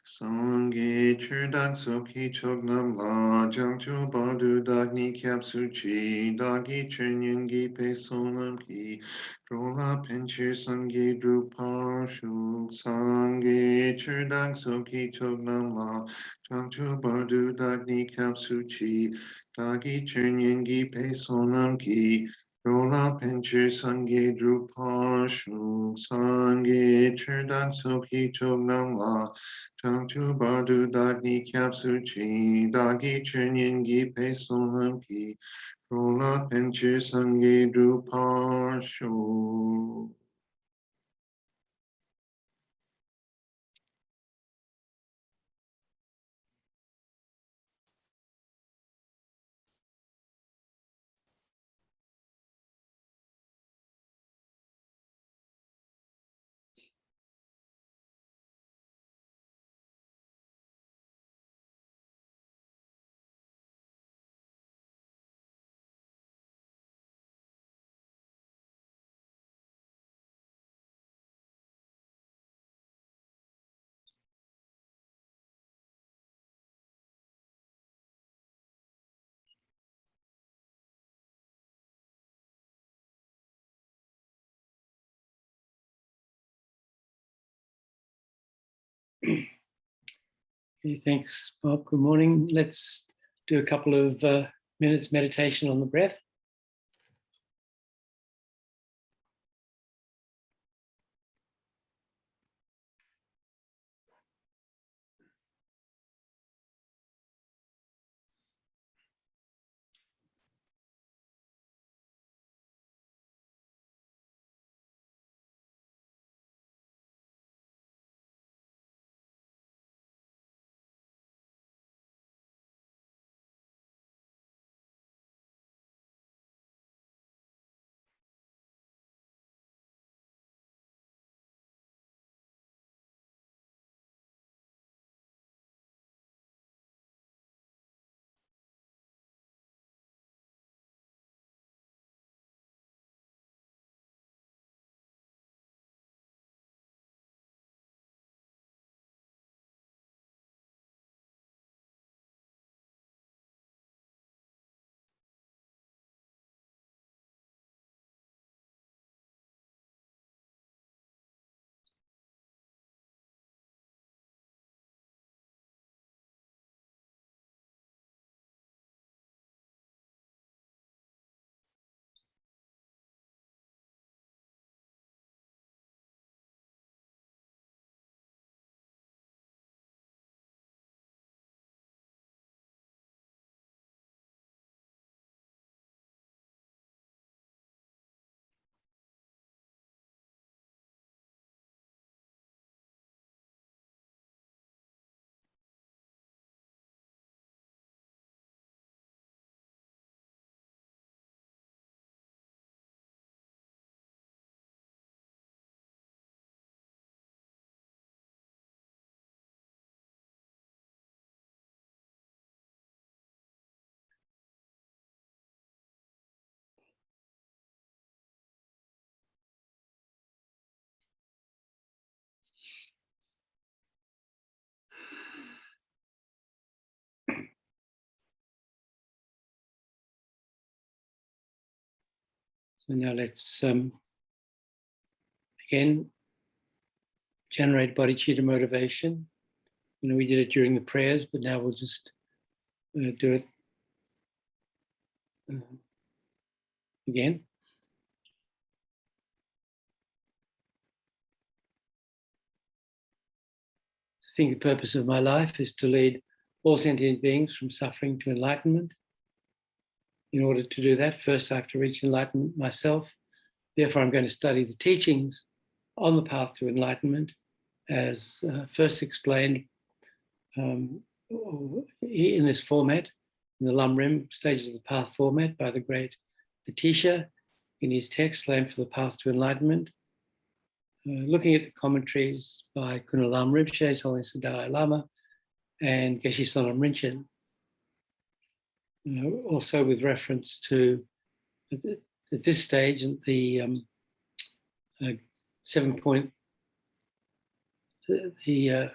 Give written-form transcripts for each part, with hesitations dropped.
Sangye Churdak Soki Chognam La Jangchu Bardu Dagni Kyapsuchi Dagi Chernyangi Pe Sonam Ki Drola Penchir Sangye Drupal Shuk Sangye Churdak Soki Chognam La Jangchu Bardu Dagni Kyapsuchi Dagi Chernyangi Pe Sonam Ki Rola Penchir Sangye Drupal Shuk Sangye Churdak Soki Chognam La Changchu Bardu Dagni Kyapsuchi Dagi Chernyangi Pe Sonam Ki Rola Penchir Sangye Drupal Shuk. Okay, thanks, Bob. Good morning. Let's do a couple of minutes meditation on the breath. So now let's again generate bodhicitta motivation. We did it during the prayers, but now we'll just do it again. I think the purpose of my life is to lead all sentient beings from suffering to enlightenment. In order to do that, first I have to reach enlightenment myself. Therefore, I'm going to study the teachings on the path to enlightenment as first explained in this format, in the lamrim, Stages of the Path format by the great Atisha in his text, Land for the Path to Enlightenment. Looking at the commentaries by Khunu Lama Rinpoche, His Holiness the Dalai Lama, and Geshe Sonam Rinchen. Also with reference to, at this stage, the 7 point, the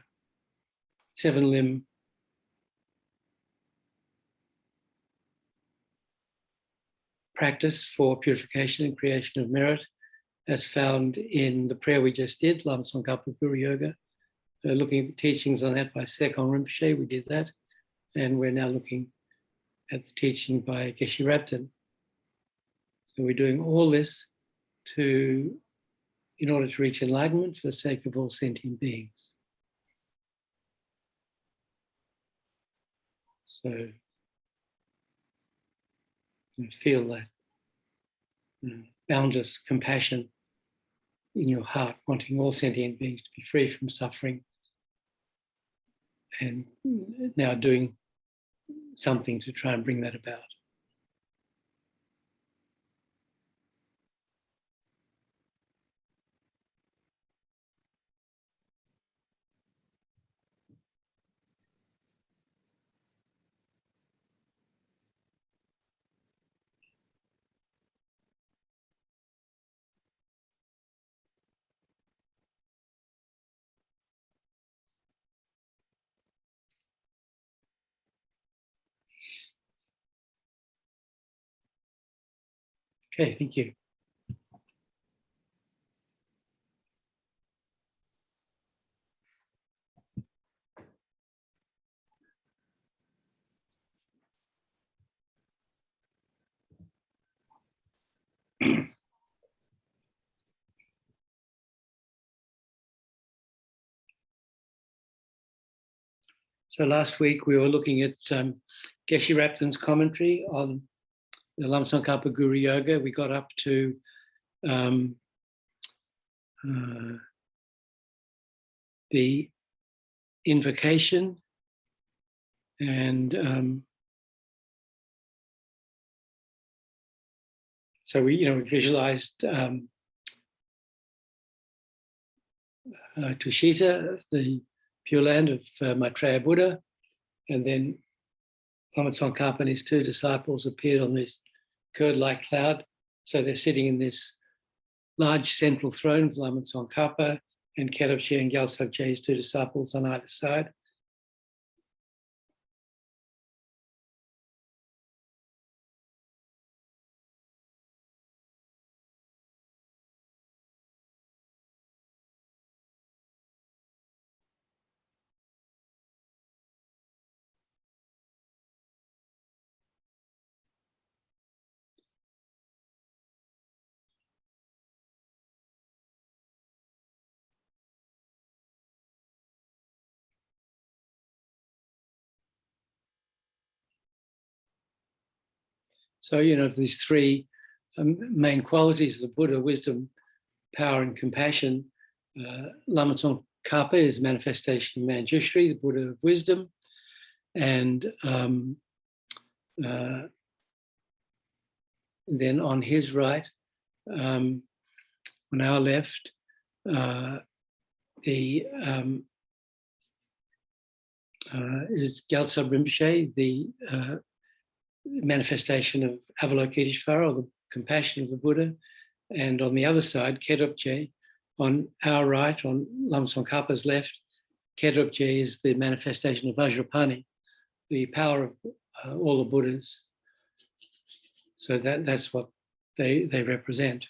7-limb practice for purification and creation of merit, as found in the prayer we just did, Lama Tsongkhapa Guru Yoga. Looking at the teachings on that by Sekong Rinpoche, we did that. And we're now looking at the teaching by Geshe Rabten. So we're doing all this in order to reach enlightenment for the sake of all sentient beings. So you feel that boundless compassion in your heart, wanting all sentient beings to be free from suffering, and now doing something to try and bring that about. Okay, thank you. So last week we were looking at Geshe Rabten's commentary on the Lama Tsongkhapa Guru Yoga. We got up to the invocation, and so we visualized Tushita, the Pure Land of Maitreya Buddha, and then Lama Tsongkhapa and his two disciples appeared on this curd-like cloud. So they're sitting in this large central throne with Lama Tsongkhapa and Khedabche and Gyaltsab Je, his two disciples, on either side. So, these three main qualities of the Buddha: wisdom, power, and compassion. Lama Tsongkhapa is manifestation of Manjushri, the Buddha of wisdom. And then on his right, on our left, is Gyaltsab Rinpoche, the manifestation of Avalokiteshvara, or the compassion of the Buddha. And on the other side, Khedabche, on our right, on Lama Tsongkhapa's left, Khedabche is the manifestation of Vajrapani, the power of all the Buddhas. So that's what they represent.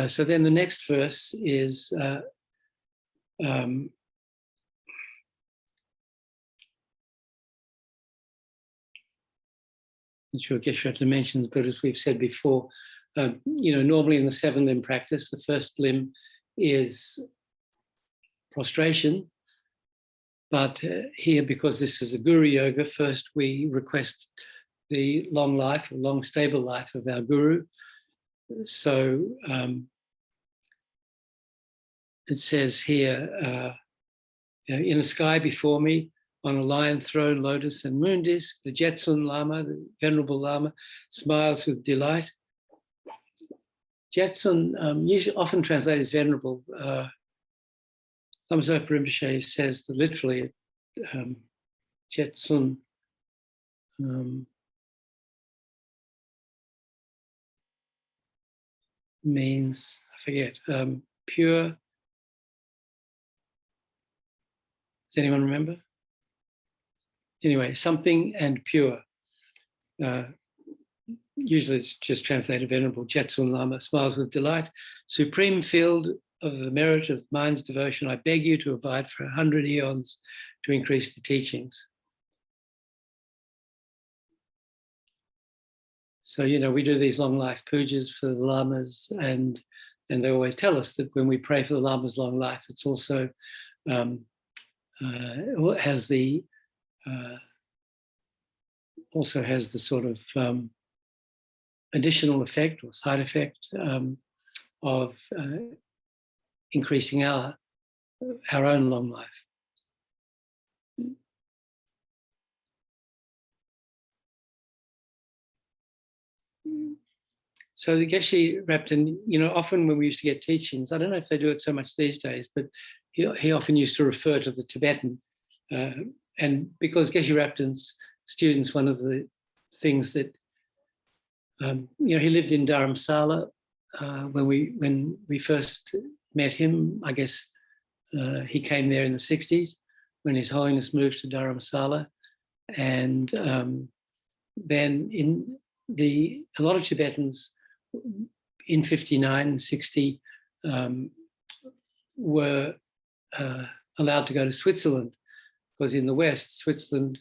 So then the next verse is I'm sure Geshe Rabten mentions, but as we've said before, normally in the 7-limb practice, the first limb is prostration. But here, because this is a Guru Yoga, first we request the long life, or long stable life of our Guru. So it says here, in the sky before me, on a lion throne, lotus and moon disk, the Jetsun Lama, the Venerable Lama, smiles with delight. Jetsun, usually often translated as venerable. Lama Zopa Rinpoche says that literally, Jetsun means, I forget, pure, Does anyone remember? Anyway, something and pure. Usually it's just translated Venerable Jetsun Lama smiles with delight. Supreme field of the merit of mind's devotion, I beg you to abide for 100 eons to increase the teachings. So, you know, we do these long life pujas for the Lamas, and they always tell us that when we pray for the Lama's long life, it's also has the sort of additional effect or side effect of increasing our own long life. So the Geshe Rapton, you know, often when we used to get teachings, I don't know if they do it so much these days, but he often used to refer to the Tibetan. And because Geshe Rapton's students, one of the things that, you know, he lived in Dharamsala when we first met him. I guess he came there in the 60s when His Holiness moved to Dharamsala. And then a lot of Tibetans in 59 and 60 were allowed to go to Switzerland, because in the West, Switzerland,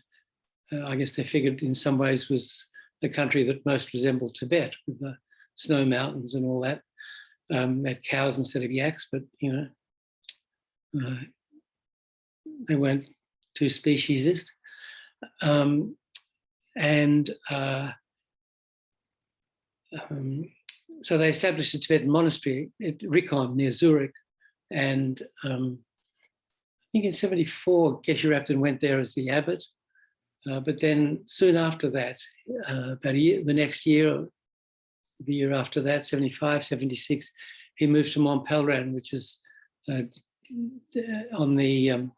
I guess they figured in some ways was the country that most resembled Tibet, with the snow mountains and all that. They had cows instead of yaks, but, you know, they weren't too speciesist. So they established a Tibetan monastery at Rikon near Zurich. And I think in 74, Geshe Rapton went there as the abbot. But then soon after that, about the next year, the year after that, 75, 76, he moved to Montpellier, which is on the,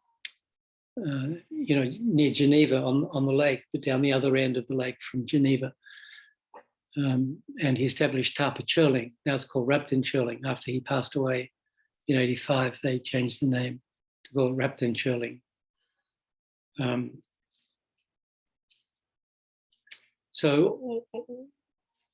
you know, near Geneva on the lake, but down the other end of the lake from Geneva. And he established Tapa Churling. Now it's called Rapton Churling. After he passed away in 85, they changed the name to call it Rapton Churling. So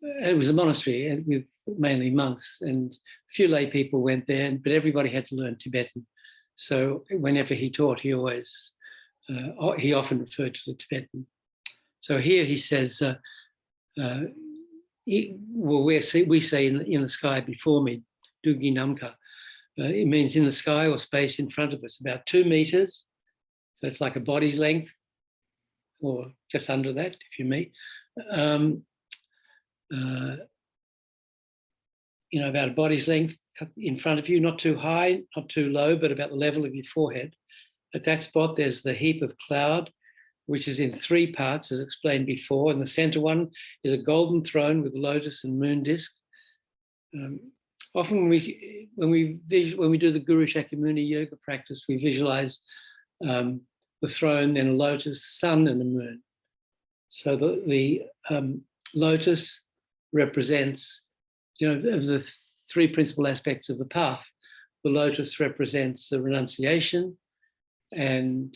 it was a monastery with mainly monks, and a few lay people went there, but everybody had to learn Tibetan. So whenever he taught, he often referred to the Tibetan. So here he says, we say in the sky before me, Dugi Namka. It means in the sky or space in front of us, about 2 meters. So it's like a body's length, or just under that, if you're me. You know, about a body's length in front of you, not too high, not too low, but about the level of your forehead. At that spot, there's the heap of cloud, which is in 3 parts, as explained before. And the center one is a golden throne with a lotus and moon disk. Often when we do the Guru Shakyamuni yoga practice, we visualize the throne, then a lotus, sun, and a moon. So the lotus represents, you know, of the 3 principal aspects of the path. The lotus represents the renunciation, and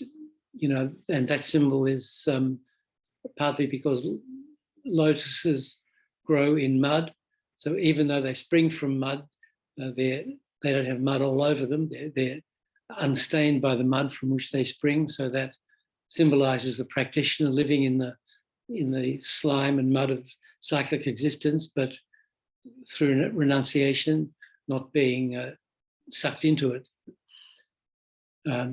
you know, and that symbol is partly because lotuses grow in mud. So even though they spring from mud, they don't have mud all over them. They're unstained by the mud from which they spring. So that symbolizes the practitioner living in the slime and mud of cyclic existence, but through renunciation, not being sucked into it.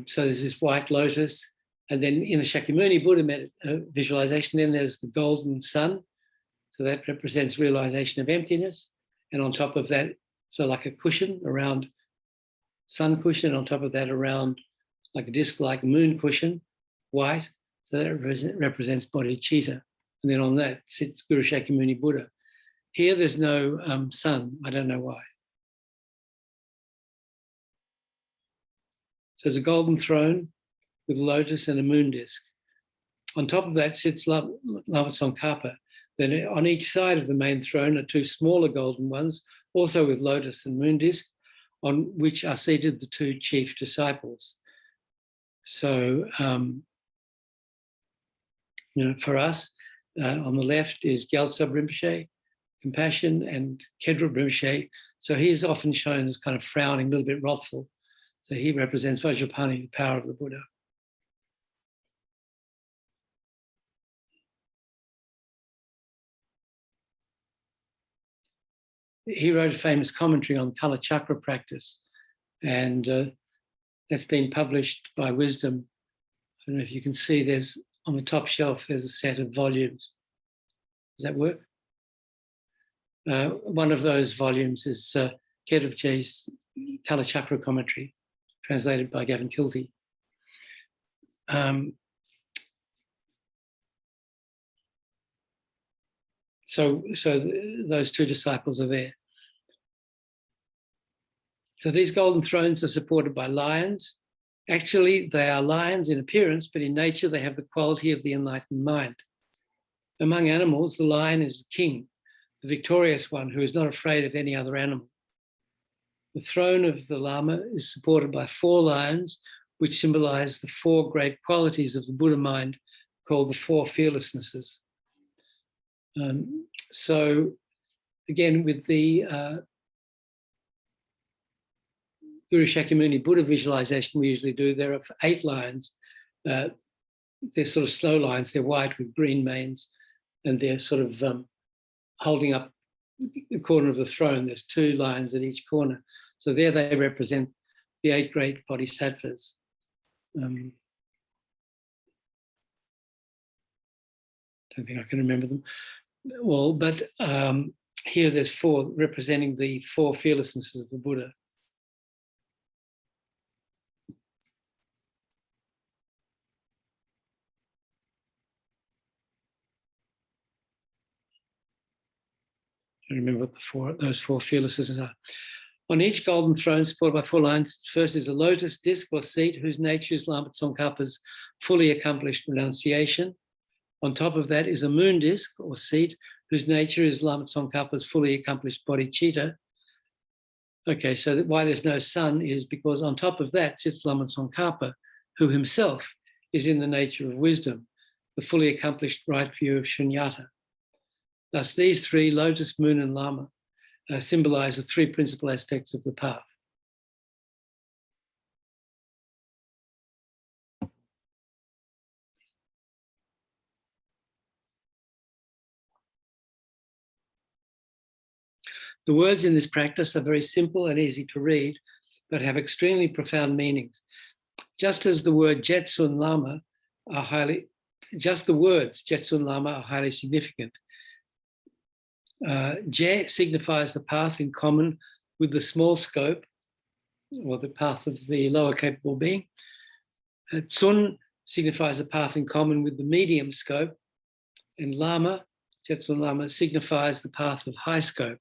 So there's this white lotus. And then in the Shakyamuni Buddha visualization, then there's the golden sun. So that represents realization of emptiness. And on top of that, so like a cushion around, sun cushion, on top of that around like a disc-like moon cushion, white. So that represents bodhicitta. And then on that sits Guru Shakyamuni Buddha. Here there's no sun. I don't know why. So there's a golden throne with a lotus and a moon disk. On top of that sits Lama Tsongkhapa. Then on each side of the main throne are 2 smaller golden ones, also with lotus and moon disk, on which are seated the 2 chief disciples. So, for us, on the left is Gyaltsab Rinpoche, compassion, and Kedrup Rinpoche. So he's often shown as kind of frowning, a little bit wrathful. So he represents Vajrapani, the power of the Buddha. He wrote a famous commentary on Telechakra practice, and that's been published by Wisdom. I don't know if you can see, there's on the top shelf, there's a set of volumes. Does that work? One of those volumes is Kedrup J's Telechakra commentary, translated by Gavin Kilty. So those two disciples are there. So these golden thrones are supported by lions. Actually, they are lions in appearance, but in nature, they have the quality of the enlightened mind. Among animals, the lion is the king, the victorious one who is not afraid of any other animal. The throne of the Lama is supported by 4 lions, which symbolize the 4 great qualities of the Buddha mind, called the 4 fearlessnesses. So again, with the Guru Shakyamuni Buddha visualization we usually do, there are 8 lions. They're sort of snow lions, they're white with green manes, and they're sort of holding up the corner of the throne. There's 2 lions at each corner. So there they represent the 8 great bodhisattvas. Don't think I can remember them all, but here there's 4 representing the 4 fearlessnesses of the Buddha. I remember what those 4 fearlessnesses are. On each golden throne, supported by 4 lions, first is a lotus disc or seat, whose nature is Lama Tsongkhapa's fully accomplished renunciation. On top of that is a moon disc or seat, whose nature is Lama Tsongkhapa's fully accomplished bodhicitta. Okay, so why there's no sun is because on top of that sits Lama Tsongkhapa, who himself is in the nature of wisdom, the fully accomplished right view of shunyata. Thus, these 3, Lotus, Moon, and Lama, symbolize the 3 principal aspects of the path. The words in this practice are very simple and easy to read, but have extremely profound meanings. Just as the word Jetsun Lama are highly, just the words Jetsun Lama are highly significant. Je signifies the path in common with the small scope, or the path of the lower capable being. Tsun signifies the path in common with the medium scope, and Lama, Jetsun Lama, signifies the path of high scope.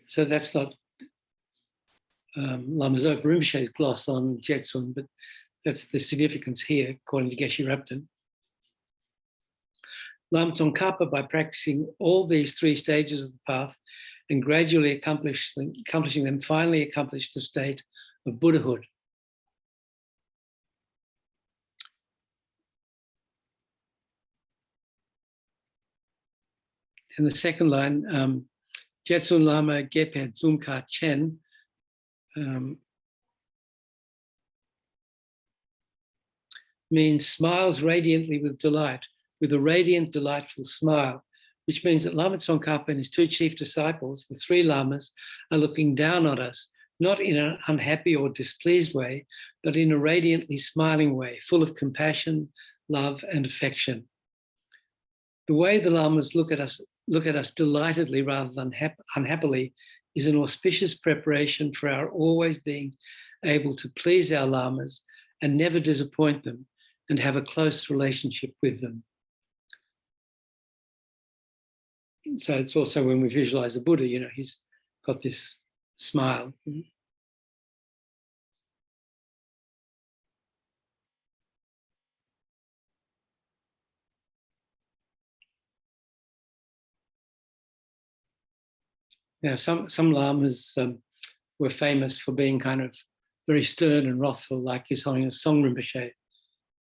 So that's not Lama Zopa Rinpoche's gloss on Jetsun, but that's the significance here, according to Geshe Rabten. Lama Tsongkhapa, by practicing all these 3 stages of the path and gradually accomplishing them, finally accomplished the state of Buddhahood. In the second line, Jetsun Lama Gepe Dzumka Chen means smiles radiantly with delight, with a radiant, delightful smile, which means that Lama Tsongkhapa and his 2 chief disciples, the 3 lamas, are looking down on us, not in an unhappy or displeased way, but in a radiantly smiling way, full of compassion, love, and affection. The way the lamas look at us delightedly rather than unhappily is an auspicious preparation for our always being able to please our lamas and never disappoint them and have a close relationship with them. So it's also when we visualize the Buddha, he's got this smile. Some lamas were famous for being kind of very stern and wrathful, like His Holiness Song Rinpoche.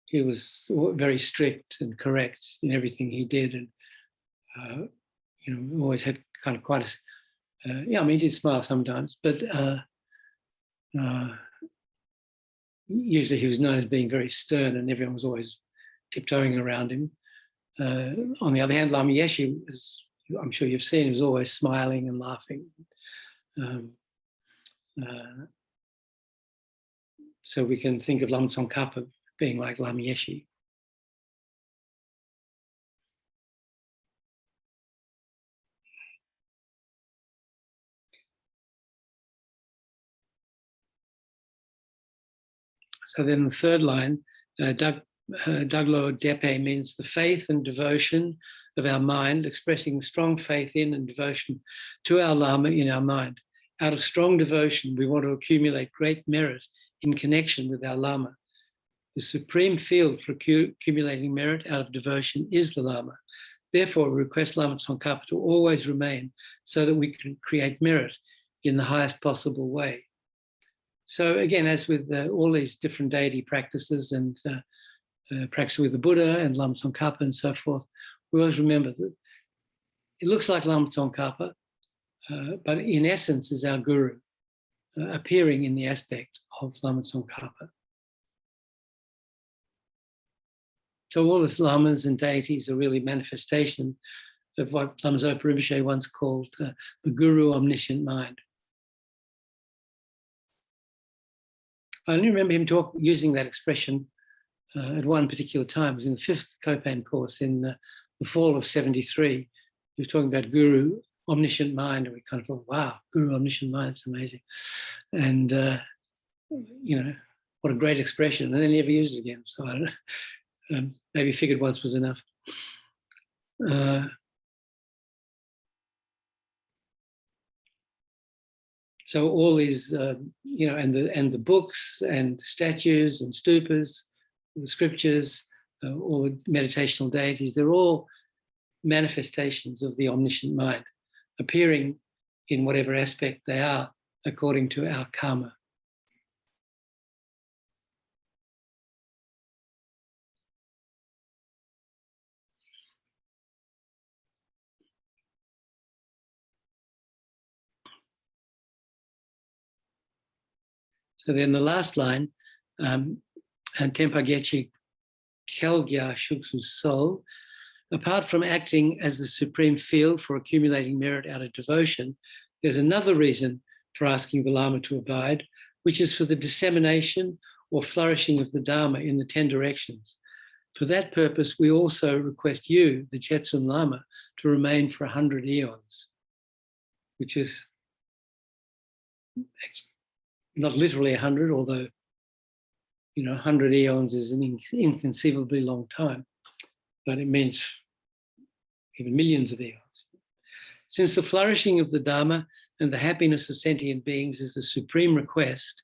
He was very strict and correct in everything he did, and always had kind of quite a I mean, he did smile sometimes, but usually he was known as being very stern, and everyone was always tiptoeing around him. On the other hand, Lama Yeshe, as I'm sure you've seen, was always smiling and laughing. So we can think of Lama Tsongkhapa being like Lama Yeshe. So then the third line, Daglo Depe, means the faith and devotion of our mind, expressing strong faith in and devotion to our Lama in our mind. Out of strong devotion, we want to accumulate great merit in connection with our Lama. The supreme field for accumulating merit out of devotion is the Lama. Therefore, we request Lama Tsongkhapa to always remain so that we can create merit in the highest possible way. So again, as with all these different deity practices and practice with the Buddha and Lama Tsongkhapa and so forth, we always remember that it looks like Lama Tsongkhapa, but in essence is our guru, appearing in the aspect of Lama Tsongkhapa. So all these lamas and deities are really manifestation of what Lama Zopa Rinpoche once called the guru omniscient mind. I only remember him using that expression at one particular time. It was in the 5th Copan course in the fall of 73. He was talking about guru omniscient mind, and we kind of thought, wow, guru omniscient mind, it's amazing. And, what a great expression. And then he never used it again. So I don't know, maybe figured once was enough. So all these, and the books and statues and stupas, the scriptures, all the meditational deities, they're all manifestations of the omniscient mind, appearing in whatever aspect they are according to our karma. So then the last line, and Tempa Gechi Kelgya Shuksu's soul, apart from acting as the supreme field for accumulating merit out of devotion, there's another reason for asking the Lama to abide, which is for the dissemination or flourishing of the Dharma in the 10 directions. For that purpose, we also request you, the Jetsun Lama, to remain for 100 eons, which is not literally 100, although 100 eons is an inconceivably long time, but it means even millions of eons. Since the flourishing of the Dharma and the happiness of sentient beings is the supreme request,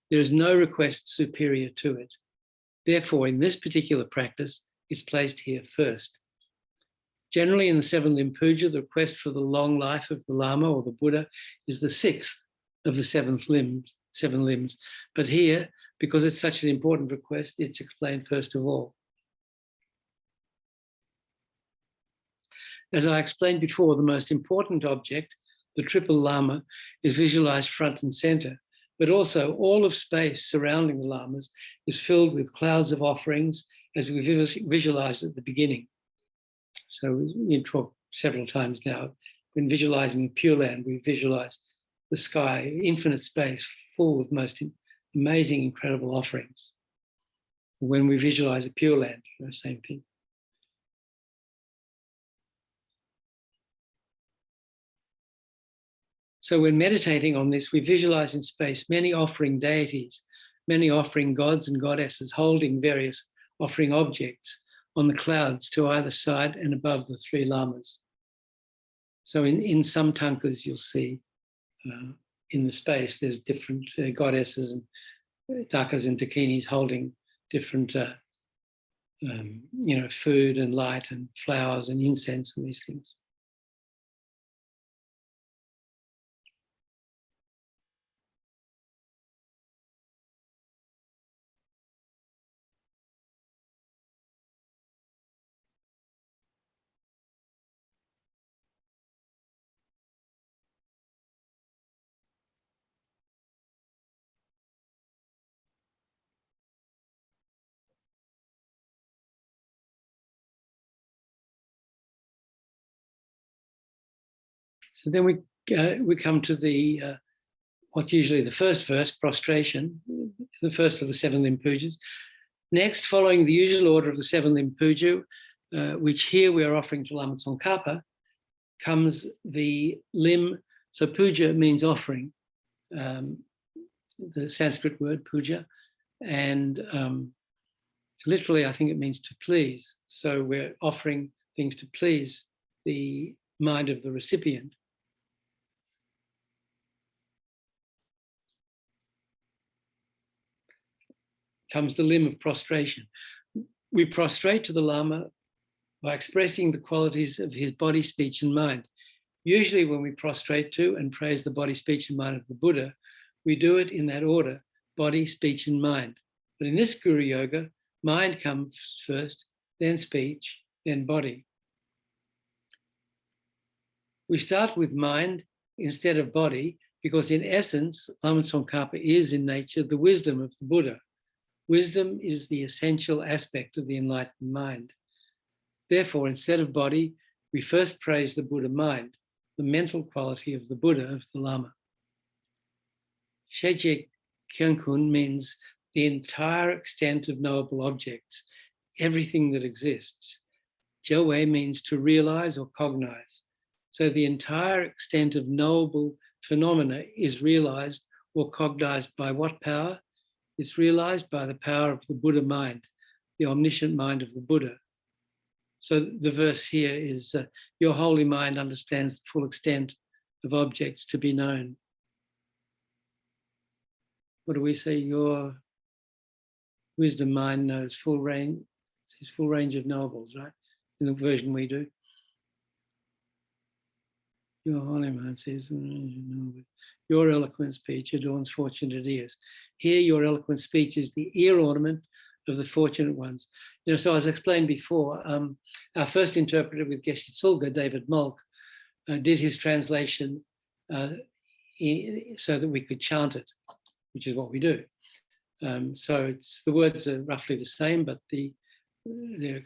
there is no request superior to it. Therefore, in this particular practice, it's placed here first. Generally, in the 7-limb puja, the request for the long life of the Lama or the Buddha is the 6th of the 7 limbs. But here, because it's such an important request, it's explained first of all. As I explained before, the most important object, the triple Lama, is visualized front and center, but also all of space surrounding the Lamas is filled with clouds of offerings as we visualized at the beginning. So we talked several times now, when visualizing the Pure Land, we visualize the sky, infinite space, full with most amazing, incredible offerings. When we visualize a Pure Land, same thing. So when meditating on this, we visualize in space many offering deities, many offering gods and goddesses holding various offering objects on the clouds to either side and above the 3 lamas. So in some tankas, you'll see in the space, there's different goddesses and dakas and dakinis holding different, food and light and flowers and incense and these things. So then we come to the what's usually the first verse, prostration, the first of the 7 limb pujas. Next, following the usual order of the 7 limb puja, which here we are offering to Lama Tsongkhapa, comes the limb. So puja means offering, the Sanskrit word puja, and literally I think it means to please. So we're offering things to please the mind of the recipient. Comes the limb of prostration. We prostrate to the Lama by expressing the qualities of his body, speech, and mind. Usually when we prostrate to and praise the body, speech, and mind of the Buddha, we do it in that order, body, speech, and mind. But in this Guru Yoga, mind comes first, then speech, then body. We start with mind instead of body because in essence, Lama Tsongkhapa is in nature the wisdom of the Buddha. Wisdom is the essential aspect of the enlightened mind. Therefore, instead of body, we first praise the Buddha mind, the mental quality of the Buddha, of the Lama. Sheje Kyenkun means the entire extent of knowable objects, everything that exists. Joe means to realize or cognize. So the entire extent of knowable phenomena is realized or cognized by what power? It's realized by the power of the Buddha mind, the omniscient mind of the Buddha. So the verse here is, your holy mind understands the full extent of objects to be known. What do we say? Your wisdom mind knows full range, says full range of knowables, right? In the version we do. Your holy mind says, your eloquent speech adorns fortunate ears. Here, your eloquent speech is the ear ornament of the fortunate ones. You know, so as explained before, our first interpreter with Geshe Tsulga, David Malk, did his translation so that we could chant it, which is what we do. So the words are roughly the same, but they're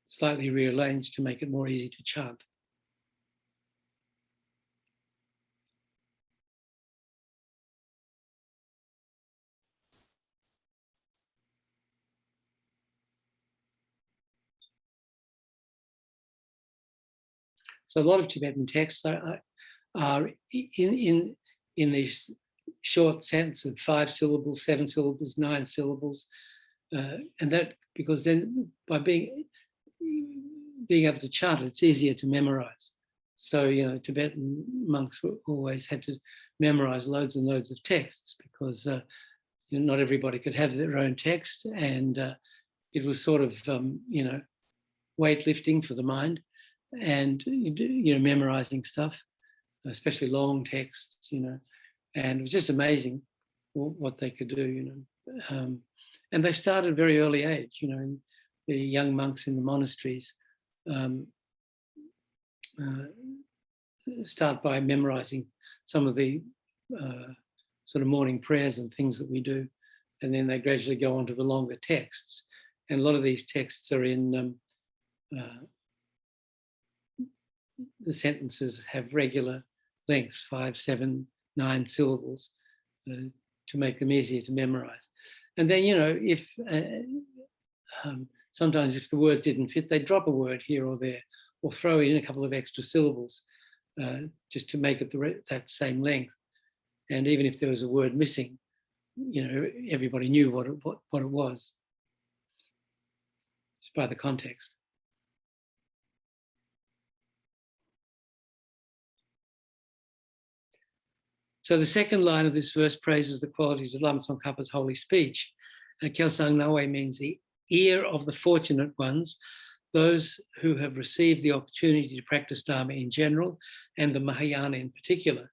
slightly rearranged to make it more easy to chant. So a lot of Tibetan texts are in these short sentences of 5 syllables, 7 syllables, 9 syllables, and that because then by being able to chant it, it's easier to memorize. So, you know, Tibetan monks always had to memorize loads and loads of texts because you know, not everybody could have their own text, and it was sort of, you know, weightlifting for the mind, and, you know, memorizing stuff, especially long texts, you know, and it was just amazing what they could do, you know. And they started at a very early age, you know, the young monks in the monasteries start by memorizing some of the sort of morning prayers and things that we do, and then they gradually go on to the longer texts. And a lot of these texts are in, the sentences have regular lengths, 5, 7, 9 syllables, to make them easier to memorize. And then, you know, if sometimes if the words didn't fit, they'd drop a word here or there, or throw in a couple of extra syllables just to make it that same length. And even if there was a word missing, you know, everybody knew what it was. It's by the context. So the second line of this verse praises the qualities of Lama Tsongkhapa's holy speech. Kelsang Nawe means the ear of the fortunate ones, those who have received the opportunity to practice Dharma in general and the Mahayana in particular.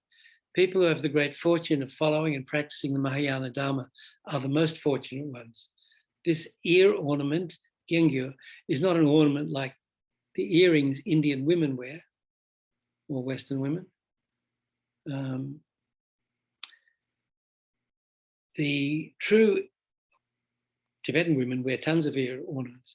People who have the great fortune of following and practicing the Mahayana Dharma are the most fortunate ones. This ear ornament, Gengyo, is not an ornament like the earrings Indian women wear, or Western women. The true Tibetan women wear tons of ear ornaments.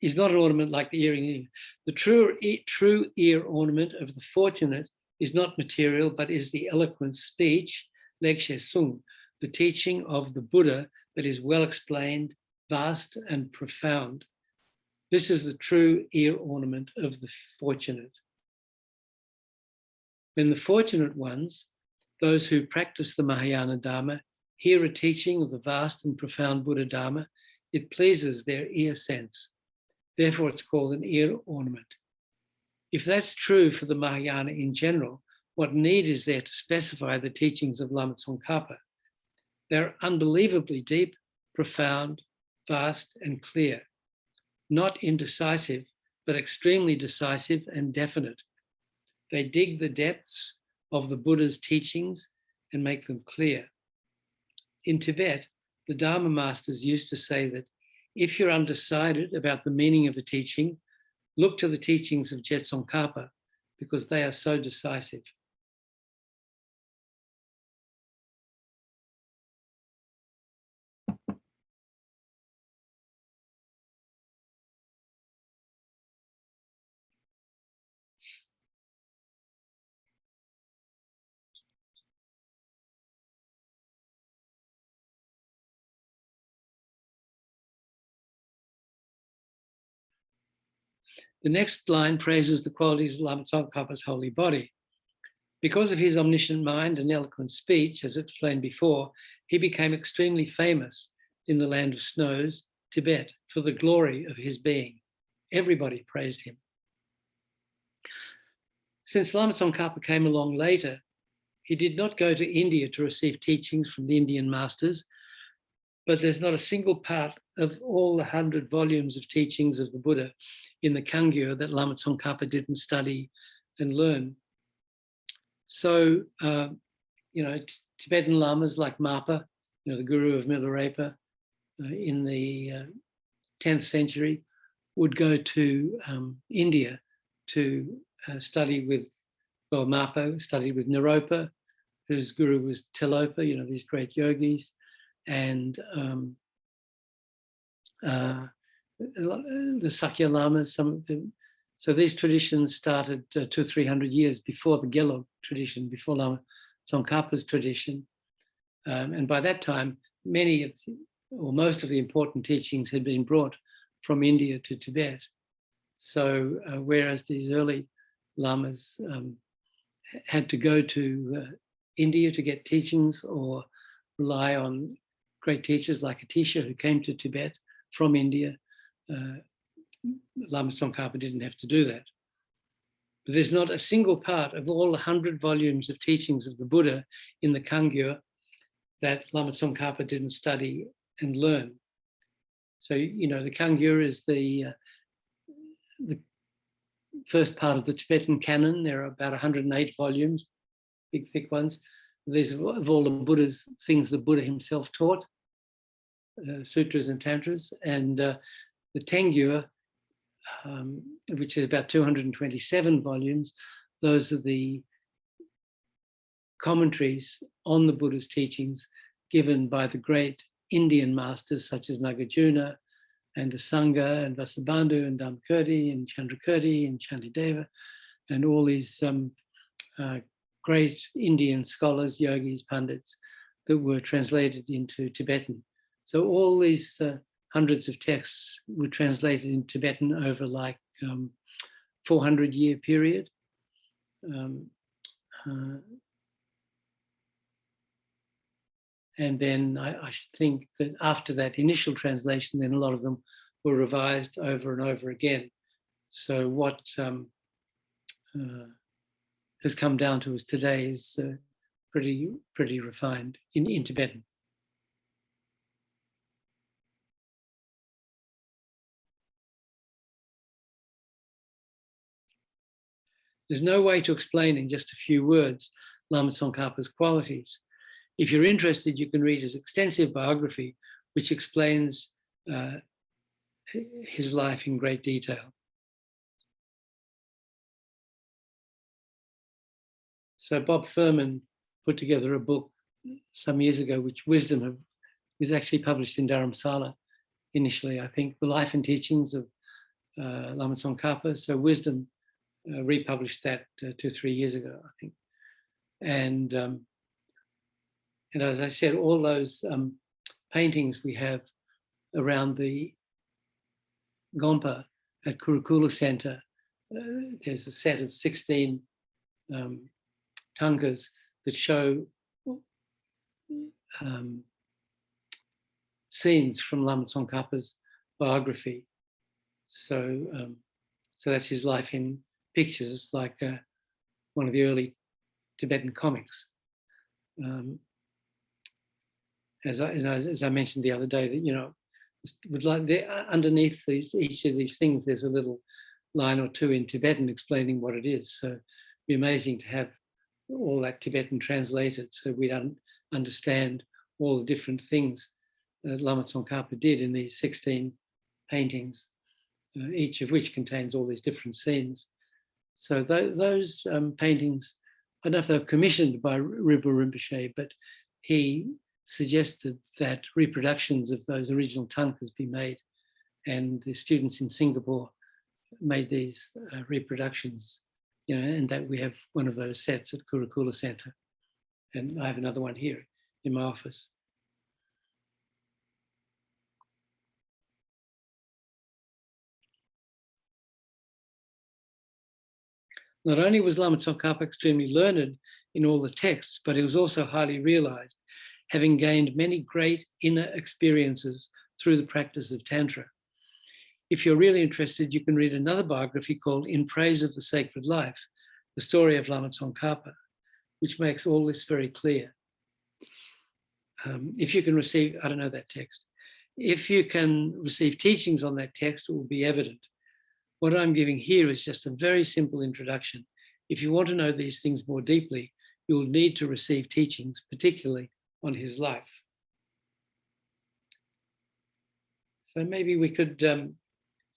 is not an ornament like the earring. The true ear ornament of the fortunate is not material, but is the eloquent speech, lekshe sung, the teaching of the Buddha that is well explained, vast and profound. This is the true ear ornament of the fortunate. When the fortunate ones, those who practice the Mahayana Dharma, hear a teaching of the vast and profound Buddha Dharma, it pleases their ear sense. Therefore, it's called an ear ornament. If that's true for the Mahayana in general, what need is there to specify the teachings of Lama Tsongkhapa? They're unbelievably deep, profound, vast, and clear. Not indecisive, but extremely decisive and definite. They dig the depths of the Buddha's teachings and make them clear. In Tibet, the Dharma masters used to say that if you're undecided about the meaning of a teaching, look to the teachings of Je Tsongkhapa because they are so decisive. The next line praises the qualities of Lama Tsongkhapa's holy body. Because of his omniscient mind and eloquent speech, as explained before, he became extremely famous in the land of snows, Tibet, for the glory of his being. Everybody praised him. Since Lama Tsongkhapa came along later, he did not go to India to receive teachings from the Indian masters, but there's not a single part of all the 100 volumes of teachings of the Buddha in the Kangyur that Lama Tsongkhapa didn't study and learn. So, Tibetan lamas like Mapa, the guru of Milarepa in the 10th century, would go to India to study with, Mapa studied with Naropa, whose guru was Tilopa, these great yogis, and the Sakya Lamas, some of them. So these traditions started 200 or 300 years before the Gelug tradition, before Lama Tsongkhapa's tradition. And by that time, most of the important teachings had been brought from India to Tibet. So whereas these early lamas had to go to India to get teachings or rely on great teachers like Atisha who came to Tibet from India, Lama Tsongkhapa didn't have to do that. But there's not a single part of all 100 volumes of teachings of the Buddha in the Kangyur that Lama Tsongkhapa didn't study and learn. So, the Kangyur is the first part of the Tibetan canon. There are about 108 volumes, big, thick ones. These are of all the Buddha's things the Buddha himself taught, sutras and tantras. And the Tengyur, which is about 227 volumes, those are the commentaries on the Buddha's teachings given by the great Indian masters such as Nagarjuna and Asanga and Vasubandhu and Dhammakirti and Chandrakirti and Shantideva and all these great Indian scholars, yogis, pandits that were translated into Tibetan. So all these hundreds of texts were translated in Tibetan over 400-year period. And then I should think that after that initial translation, then a lot of them were revised over and over again. So what has come down to us today is pretty refined in Tibetan. There's no way to explain in just a few words Lama Tsongkhapa's qualities. If you're interested, you can read his extensive biography, which explains his life in great detail. So Bob Furman put together a book some years ago, which Wisdom was actually published in Dharamsala initially, I think, The Life and Teachings of Lama Tsongkhapa. So Wisdom republished that 2-3 years ago, I think. And as I said, all those paintings we have around the Gompa at Kurukulla Center, there's a set of 16 tankas that show scenes from Lama Tsongkhapa's biography. So that's his life in pictures. It's like one of the early Tibetan comics. As I mentioned the other day, that would like underneath each of these things, there's a little line or two in Tibetan explaining what it is. So it'd be amazing to have all that Tibetan translated, so we don't understand all the different things that Lama Tsongkhapa did in these 16 paintings, each of which contains all these different scenes. So those paintings, I don't know if they were commissioned by Ribush Rinpoche, but he suggested that reproductions of those original tankas be made, and the students in Singapore made these reproductions, and that we have one of those sets at Kurukulla Center, and I have another one here in my office. Not only was Lama Tsongkhapa extremely learned in all the texts, but he was also highly realized, having gained many great inner experiences through the practice of Tantra. If you're really interested, you can read another biography called In Praise of the Sacred Life, the story of Lama Tsongkhapa, which makes all this very clear. If you can receive, I don't know that text, if you can receive teachings on that text, it will be evident. What I'm giving here is just a very simple introduction. If you want to know these things more deeply, you'll need to receive teachings, particularly on his life. So maybe we could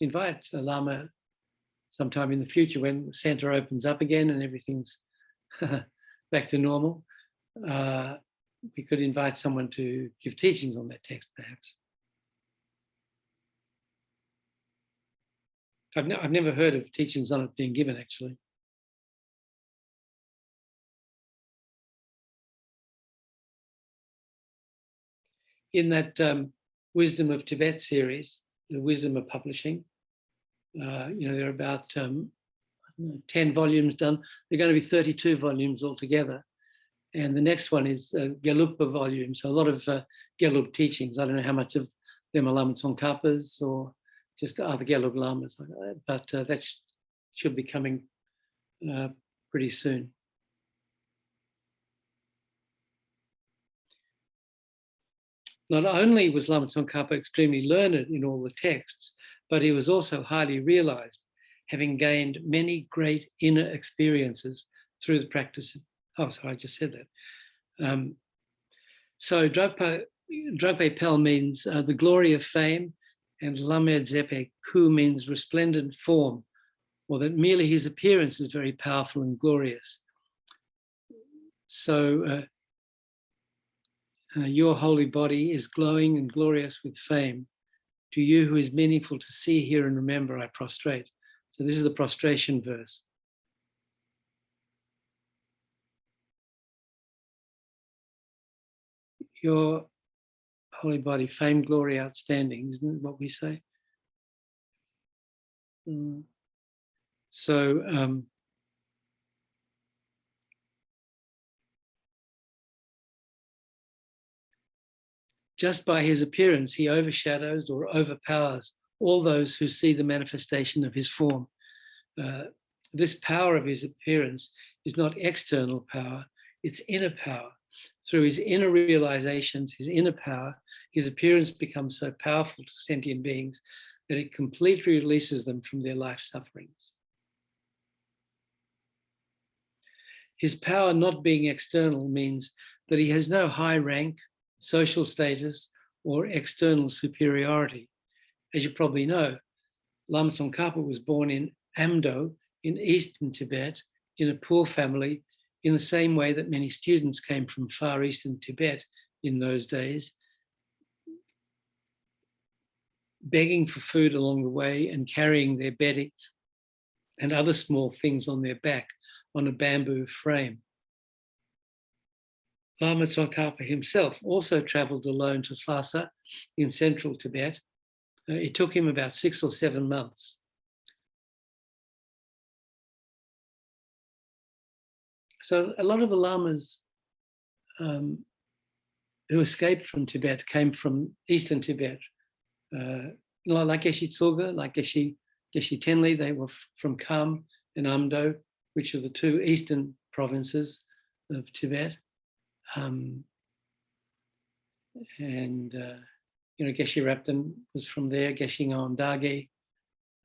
invite a Lama sometime in the future when the center opens up again and everything's back to normal. We could invite someone to give teachings on that text, perhaps. I've never heard of teachings on it being given, actually. In that Wisdom of Tibet series, the Wisdom of Publishing, there are about 10 volumes done. There are going to be 32 volumes altogether. And the next one is Gelugpa volumes, so a lot of Gelug teachings. I don't know how much of them are Lama Tsongkhapa's or just other Gelug Lamas, but that should be coming pretty soon. Not only was Lama Tsongkhapa extremely learned in all the texts, but he was also highly realized, having gained many great inner experiences through the practice of, I just said that. So Dragpe Pel means the glory of fame, and Lamed Zepe Ku means resplendent form, or that merely his appearance is very powerful and glorious. So your holy body is glowing and glorious with fame. To you who is meaningful to see, hear, and remember, I prostrate. So this is the prostration verse. Your holy body, fame, glory, outstanding, isn't it what we say? So just by his appearance, he overshadows or overpowers all those who see the manifestation of his form. This power of his appearance is not external power, it's inner power. Through his inner realizations, his inner power, his appearance becomes so powerful to sentient beings that it completely releases them from their life sufferings. His power not being external means that he has no high rank, social status, or external superiority. As you probably know, Lama Tsongkhapa was born in Amdo in eastern Tibet in a poor family, in the same way that many students came from far eastern Tibet in those days. begging for food along the way and carrying their bedding and other small things on their back on a bamboo frame. Lama Tsongkhapa himself also traveled alone to Lhasa in central Tibet. It took him about 6 or 7 months. So a lot of the lamas who escaped from Tibet came from eastern Tibet. Like Geshe Tsulga, like Geshe Tenli, they were from Kham and Amdo, which are the 2 eastern provinces of Tibet. Geshe Rapton was from there, Geshe Ngawang Dage.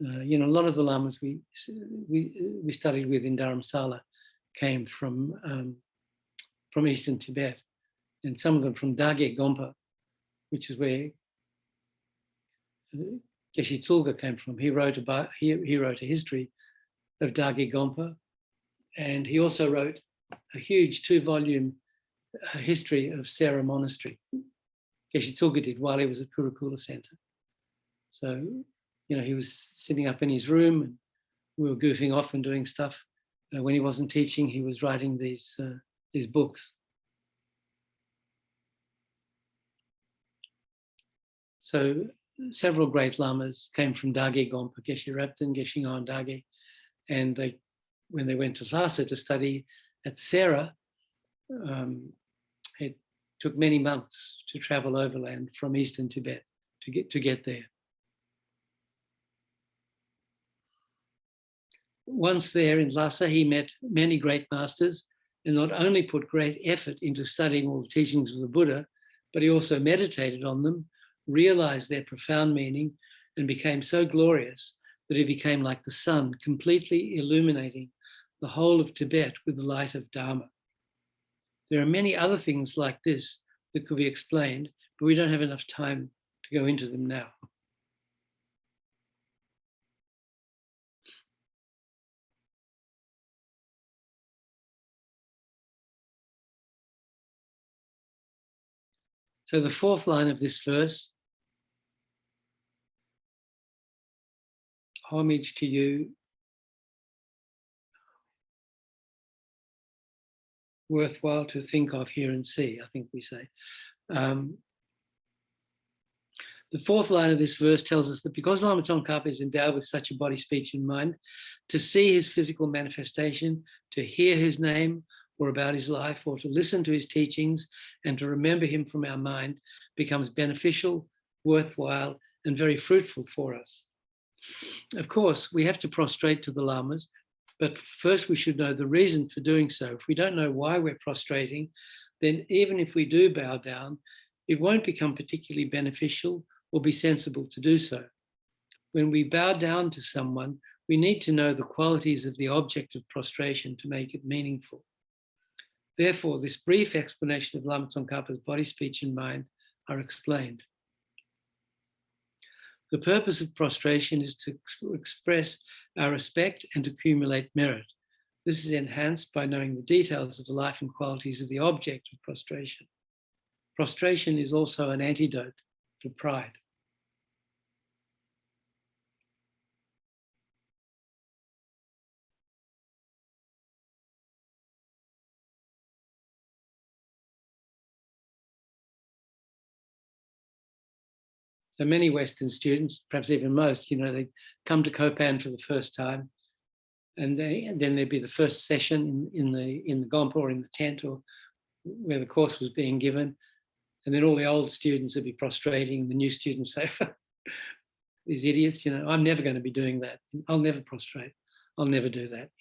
A lot of the lamas we studied with in Dharamsala came from eastern Tibet, and some of them from Dage Gompa, which is where Geshe Tsulga came from. He wrote a history of Dage Gompa, and he also wrote a huge 2-volume history of Sera Monastery. Geshe Tsulga did while he was at Kurukulla Center. So, he was sitting up in his room and we were goofing off and doing stuff. When he wasn't teaching, he was writing these books. So several great lamas came from Dage Gompa, Geshe Rapton, Geshe Ngawang Dage, and when they went to Lhasa to study at Sera, it took many months to travel overland from eastern Tibet to get there. Once there in Lhasa, he met many great masters and not only put great effort into studying all the teachings of the Buddha, but he also meditated on them, realized their profound meaning, and became so glorious that he became like the sun, completely illuminating the whole of Tibet with the light of Dharma. There are many other things like this that could be explained, but we don't have enough time to go into them now. So the 4th line of this verse, homage to you, worthwhile to think of, hear and see, I think we say. The 4th line of this verse tells us that because Lama Tsongkhapa is endowed with such a body, speech and mind, to see his physical manifestation, to hear his name or about his life, or to listen to his teachings and to remember him from our mind becomes beneficial, worthwhile, and very fruitful for us. Of course, we have to prostrate to the lamas, but first we should know the reason for doing so. If we don't know why we're prostrating, then even if we do bow down, it won't become particularly beneficial or be sensible to do so. When we bow down to someone, we need to know the qualities of the object of prostration to make it meaningful. Therefore, this brief explanation of Lama Tsongkhapa's body, speech, and mind are explained. The purpose of prostration is to express our respect and accumulate merit. This is enhanced by knowing the details of the life and qualities of the object of prostration. Prostration is also an antidote to pride. So many Western students, perhaps even most, they come to Kopan for the first time, and then there'd be the first session in the Gompa or in the tent or where the course was being given, and then all the old students would be prostrating, and the new students say, "These idiots, I'm never going to be doing that. I'll never prostrate. I'll never do that."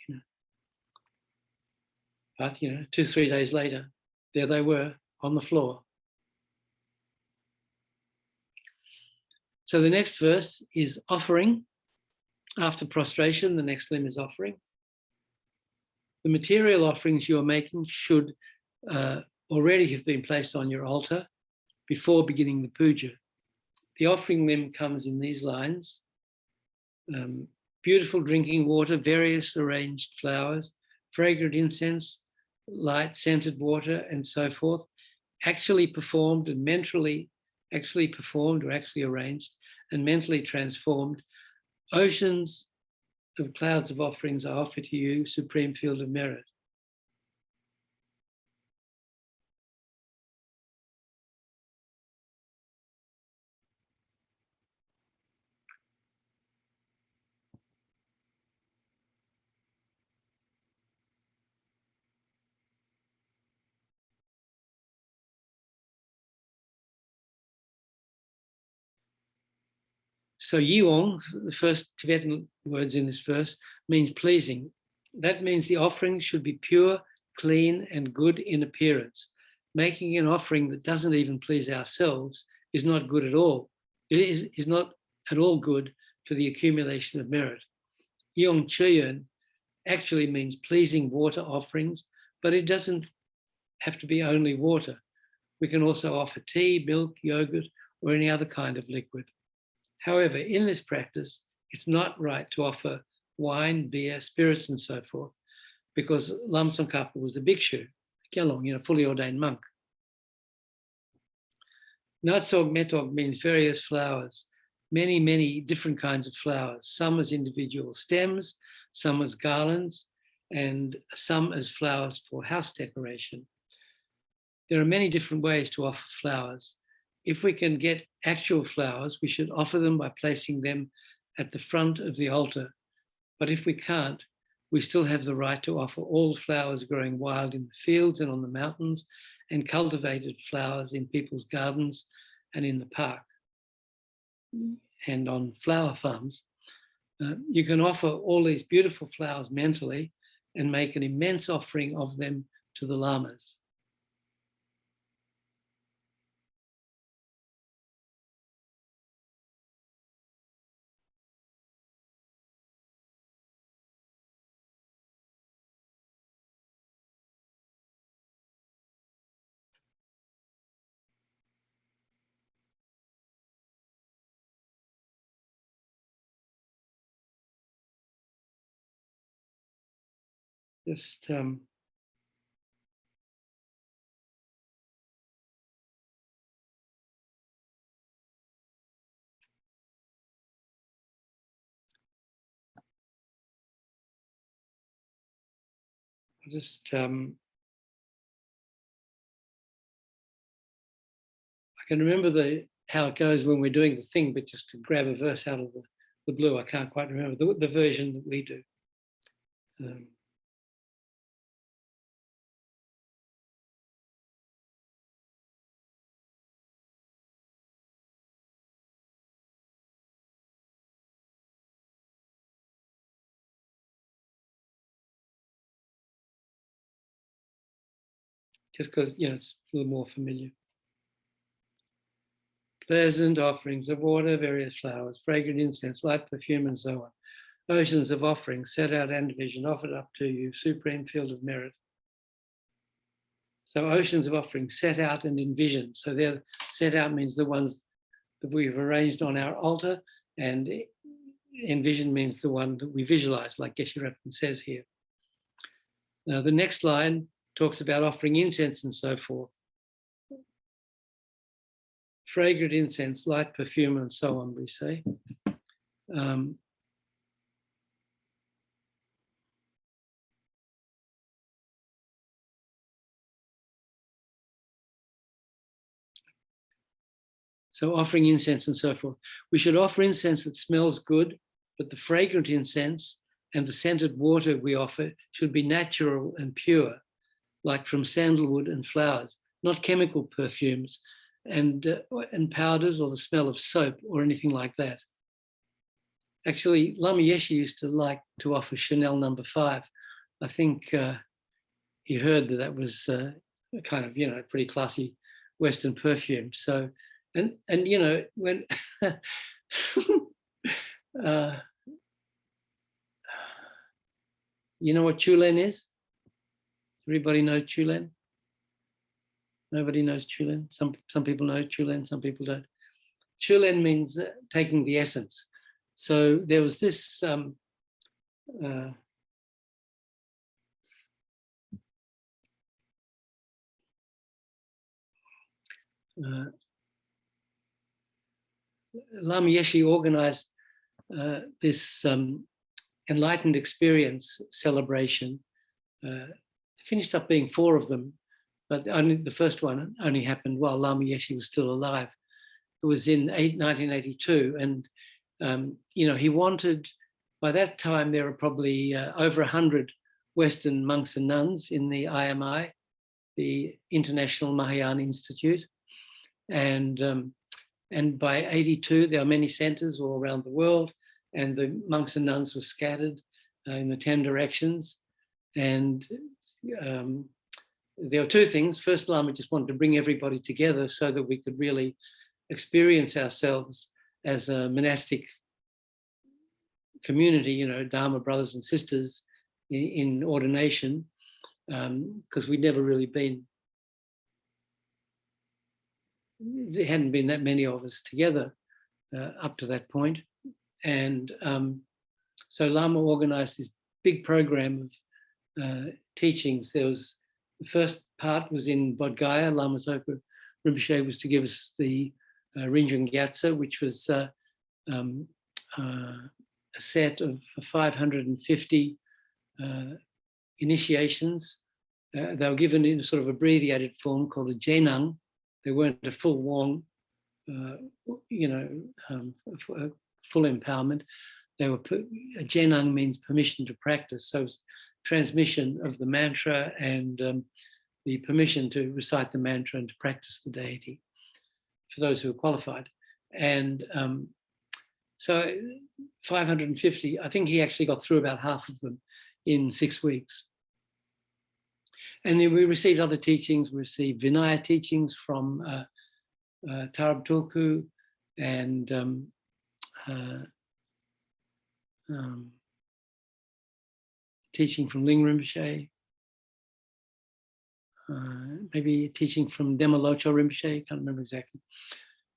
But 2-3 days later, there they were on the floor. So the next verse is offering. After prostration, the next limb is offering. The material offerings you are making should already have been placed on your altar before beginning the puja. The offering limb comes in these lines. Beautiful drinking water, various arranged flowers, fragrant incense, light scented water, and so forth, actually performed and mentally actually performed or actually arranged, and mentally transformed, oceans of clouds of offerings I offer to you, supreme field of merit. So Yiwong, the first Tibetan words in this verse, means pleasing. That means the offering should be pure, clean, and good in appearance. Making an offering that doesn't even please ourselves is not good at all. It is not at all good for the accumulation of merit. Yong Chuyun actually means pleasing water offerings, but it doesn't have to be only water. We can also offer tea, milk, yogurt, or any other kind of liquid. However, in this practice, it's not right to offer wine, beer, spirits, and so forth, because Lama Tsongkhapa was a bhikshu, Gyalong, fully ordained monk. Natsog Metog means various flowers, many, many different kinds of flowers, some as individual stems, some as garlands, and some as flowers for house decoration. There are many different ways to offer flowers. If we can get actual flowers, we should offer them by placing them at the front of the altar. But if we can't, we still have the right to offer all flowers growing wild in the fields and on the mountains, and cultivated flowers in people's gardens and in the park and on flower farms. You can offer all these beautiful flowers mentally and make an immense offering of them to the Lamas. Just I can remember how it goes when we're doing the thing, but just to grab a verse out of the blue, I can't quite remember the version that we do. Just because, it's a little more familiar. Pleasant offerings of water, various flowers, fragrant incense, light perfume, and so on. Oceans of offerings set out and division offered up to you, supreme field of merit. So oceans of offerings set out and envisioned. So they're set out means the ones that we've arranged on our altar, and envision means the one that we visualize, like Geshe Rinpoche says here. Now the next line talks about offering incense and so forth. Fragrant incense, light perfume, and so on, we say. So offering incense and so forth. We should offer incense that smells good, but the fragrant incense and the scented water we offer should be natural and pure, like from sandalwood and flowers, not chemical perfumes and powders or the smell of soap or anything like that. Actually, Lama Yeshe used to like to offer Chanel No. 5. I think he heard that was kind of, pretty classy Western perfume. So, and when you know what Chulen is? Everybody knows Chulen? Nobody knows Chulen? Some people know Chulen, some people don't. Chulen means taking the essence. So there was this Lama Yeshe organized this enlightened experience celebration. Finished up being 4 of them, but only the first one only happened while Lama Yeshe was still alive. It was in 1982, and he wanted. By that time, there were probably over 100 Western monks and nuns in the IMI, the International Mahayana Institute, and by 82, there are many centers all around the world, and the monks and nuns were scattered in the 10 directions. And there were 2 things. First, Lama just wanted to bring everybody together so that we could really experience ourselves as a monastic community, Dharma brothers and sisters in ordination, because we'd never really been, there hadn't been that many of us together up to that point. And so Lama organized this big program of teachings. There was, the first part was in Bodh Gaya. Lama Zopa Rinpoche was to give us the Rinjung Gyatso, which was a set of 550 initiations. They were given in a sort of abbreviated form called a Jenang. They weren't a full Wong, full empowerment. They were, a Jenang means permission to practice. So it's transmission of the mantra and the permission to recite the mantra and to practice the deity for those who are qualified. And so 550, I think he actually got through about half of them in 6 weeks. And then we received other teachings. We received Vinaya teachings from Tarab Tulku and teaching from Ling Rinpoche, maybe teaching from Dema Locho Rinpoche, can't remember exactly.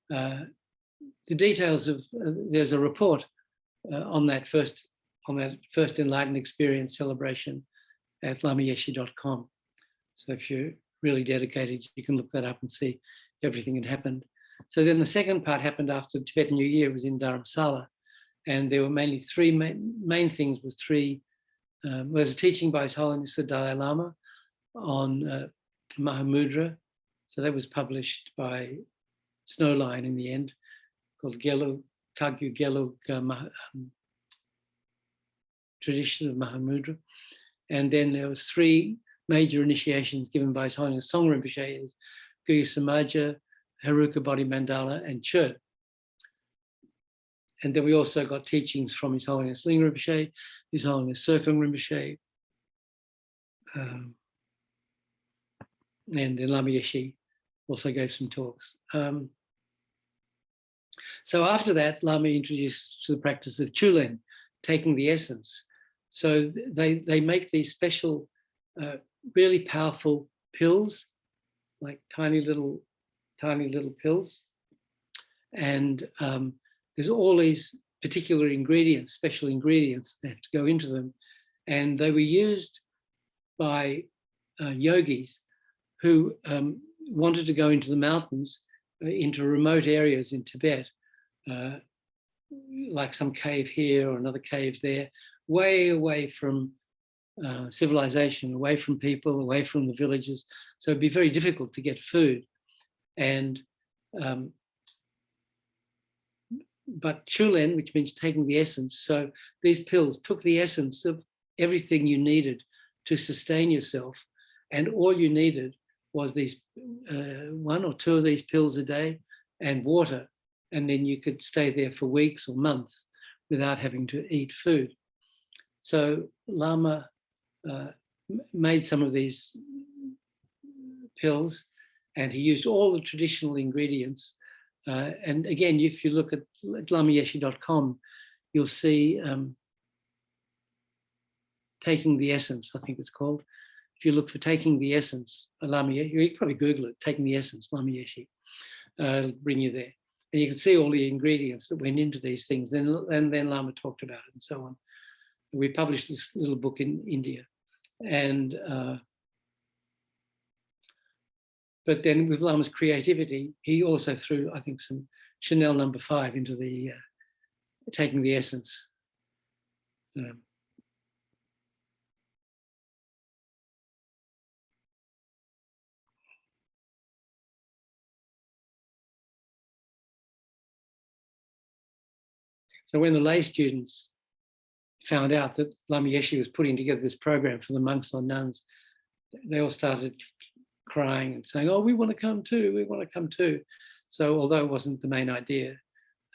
The details of, there's a report on that first enlightened experience celebration at lamayeshe.com. So if you're really dedicated, you can look that up and see everything that happened. So then the second part happened after Tibetan New Year. It was in Dharamsala, and there were mainly 3 main things. Was 3. There's a teaching by His Holiness the Dalai Lama on Mahamudra. So that was published by Snowline in the end, called Gelug Kagyu Gelug Tradition of Mahamudra. And then there was 3 major initiations given by His Holiness Song Rinpoche, Guya Samaja, Haruka Bodhi Mandala, and Churt. And then we also got teachings from His Holiness Ling Rinpoche, His Holiness Serkong Rinpoche, and then Lama Yeshe also gave some talks. So after that, Lama introduced to the practice of Chulen, taking the essence. So they make these special, really powerful pills, like tiny little pills. And there's all these particular ingredients, special ingredients that have to go into them. And they were used by yogis who wanted to go into the mountains, into remote areas in Tibet, like some cave here or another cave there, way away from civilization, away from people, away from the villages. So it'd be very difficult to get food. And but Chulen, which means taking the essence, so these pills took the essence of everything you needed to sustain yourself, and all you needed was these 1 or 2 of these pills a day and water, and then you could stay there for weeks or months without having to eat food. So Lama made some of these pills, and he used all the traditional ingredients. And again, if you look at lamayeshe.com, you'll see Taking the Essence, I think it's called. If you look for Taking the Essence, Lama Yeshe, you can probably Google it, Taking the Essence, Lama Yeshe, it'll bring you there. And you can see all the ingredients that went into these things. And then Lama talked about it and so on. We published this little book in India. And but then with Lama's creativity, he also threw, I think, some Chanel number 5 into the taking the essence. So when the lay students found out that Lama Yeshe was putting together this program for the monks or nuns, they all started crying and saying, "Oh, we want to come too, we want to come too." So although it wasn't the main idea,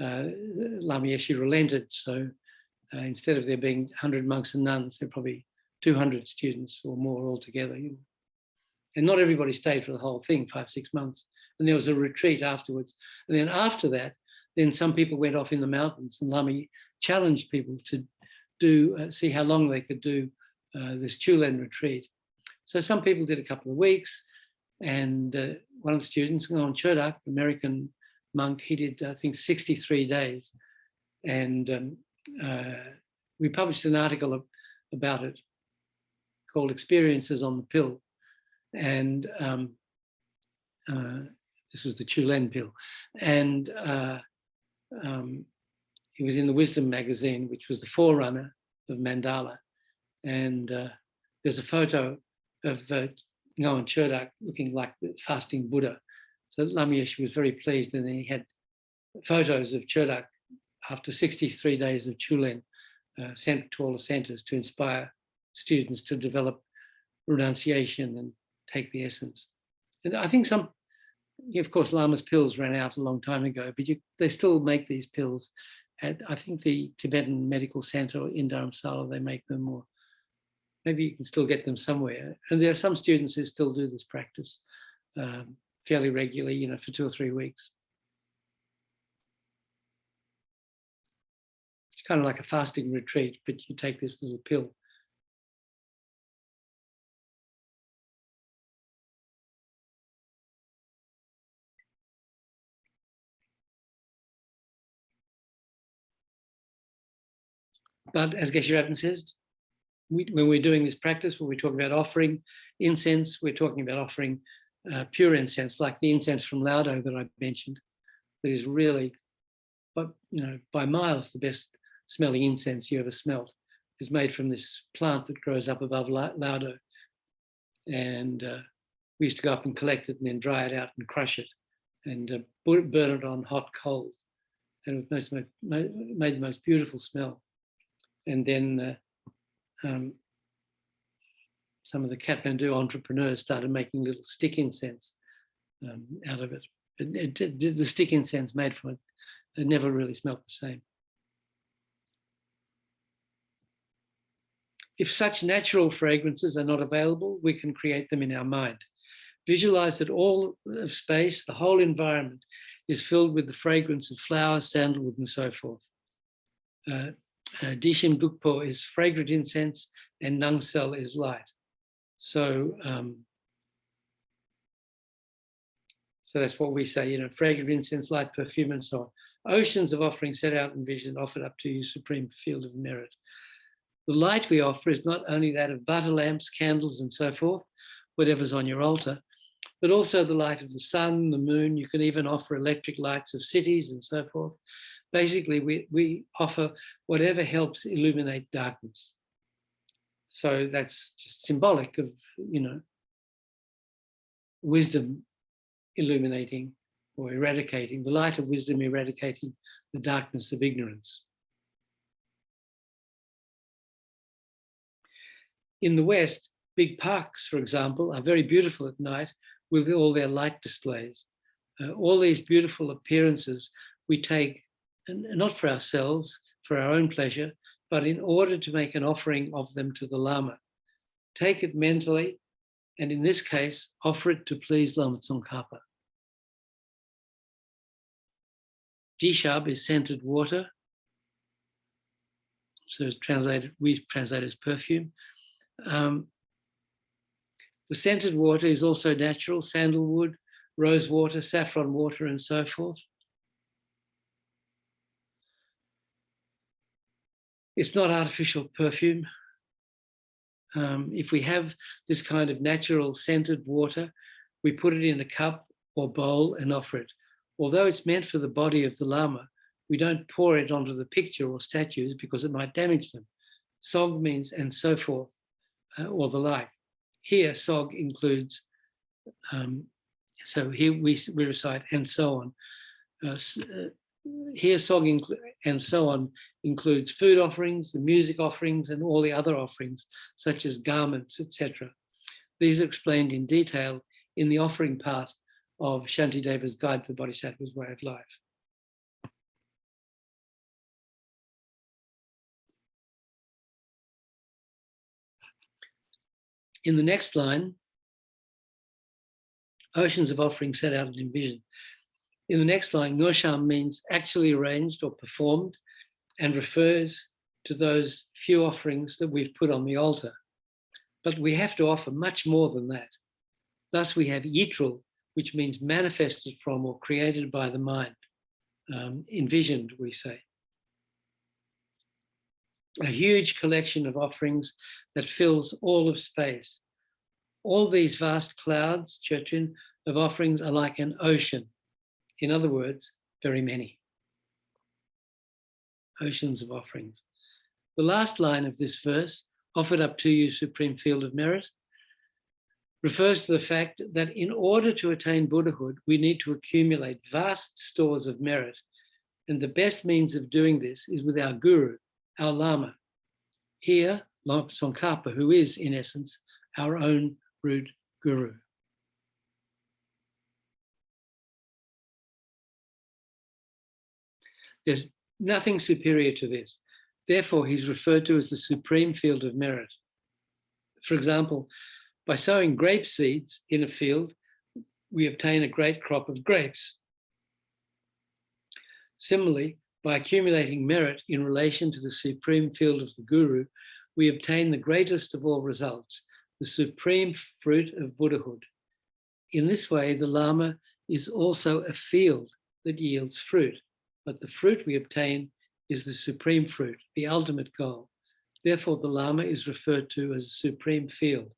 Lama Yeshe relented. So instead of there being 100 monks and nuns, there were probably 200 students or more altogether. And not everybody stayed for the whole thing, 5-6 months. And there was a retreat afterwards. And then after that, then some people went off in the mountains, and Lama challenged people to do, see how long they could do this Chulen retreat. So some people did a couple of weeks, and one of the students, Ngon Chodak, American monk, he did, I think, 63 days. And we published an article about it called Experiences on the Pill. And this was the Chulen pill. And it was in the Wisdom magazine, which was the forerunner of Mandala. And there's a photo of Ngowan Chodak looking like the fasting Buddha. So Lama Yeshe was very pleased, and then he had photos of Chodak after 63 days of Chulen sent to all the centers to inspire students to develop renunciation and take the essence. And I think some, of course, Lama's pills ran out a long time ago, but they still make these pills at, I think, the Tibetan Medical Center in Dharamsala, they make them, or maybe you can still get them somewhere. And there are some students who still do this practice fairly regularly, for 2 or 3 weeks. It's kind of like a fasting retreat, but you take this little pill. But as Geshe Rabin says, when we're doing this practice, when we talk about offering incense, we're talking about offering pure incense, like the incense from Laudo that I mentioned, that is really, but by miles, the best smelling incense you ever smelled. Is made from this plant that grows up above Laudo. And we used to go up and collect it and then dry it out and crush it and burn it on hot coals. And it made the most beautiful smell. And then some of the Kathmandu entrepreneurs started making little stick incense out of it. But the stick incense made from it never really smelled the same. If such natural fragrances are not available, we can create them in our mind. Visualize that all of space, the whole environment, is filled with the fragrance of flowers, sandalwood, and so forth. Dishim Dukpo is fragrant incense, and Nangsel is light. So that's what we say, fragrant incense, light, perfume, and so on. Oceans of offering set out in vision, offered up to you, supreme field of merit. The light we offer is not only that of butter lamps, candles, and so forth, whatever's on your altar, but also the light of the sun, the moon. You can even offer electric lights of cities and so forth. Basically, we offer whatever helps illuminate darkness. So that's just symbolic of, wisdom illuminating or eradicating, the light of wisdom eradicating the darkness of ignorance. In the West, big parks, for example, are very beautiful at night with all their light displays. All these beautiful appearances we take, not for ourselves, for our own pleasure, but in order to make an offering of them to the Lama. Take it mentally, and in this case, offer it to please Lama Tsongkhapa. Dishab is scented water. So we translate as perfume. The scented water is also natural, sandalwood, rose water, saffron water, and so forth. It's not artificial perfume. If we have this kind of natural scented water, we put it in a cup or bowl and offer it. Although it's meant for the body of the Lama, we don't pour it onto the picture or statues because it might damage them. Sog means and so forth, or the like. Here, sog includes, so here we recite and so on. Here, sog and so on includes food offerings, the music offerings, and all the other offerings, such as garments, etc. These are explained in detail in the offering part of Shantideva's Guide to the Bodhisattva's Way of Life. In the next line, oceans of offerings set out and envisioned. In the next line, Ngursham means actually arranged or performed and refers to those few offerings that we've put on the altar. But we have to offer much more than that. Thus we have Yitral, which means manifested from or created by the mind, envisioned, we say. A huge collection of offerings that fills all of space. All these vast clouds, Chötrin, of offerings are like an ocean. In other words, very many. Oceans of offerings. The last line of this verse, offered up to you, supreme field of merit, refers to the fact that in order to attain Buddhahood, we need to accumulate vast stores of merit. And the best means of doing this is with our guru, our Lama. Here, Lama Tsongkhapa, who is, in essence, our own root guru. There's nothing superior to this. Therefore, he's referred to as the supreme field of merit. For example, by sowing grape seeds in a field, we obtain a great crop of grapes. Similarly, by accumulating merit in relation to the supreme field of the guru, we obtain the greatest of all results, the supreme fruit of Buddhahood. In this way, the Lama is also a field that yields fruit, but the fruit we obtain is the supreme fruit, the ultimate goal. Therefore, the Lama is referred to as a supreme field,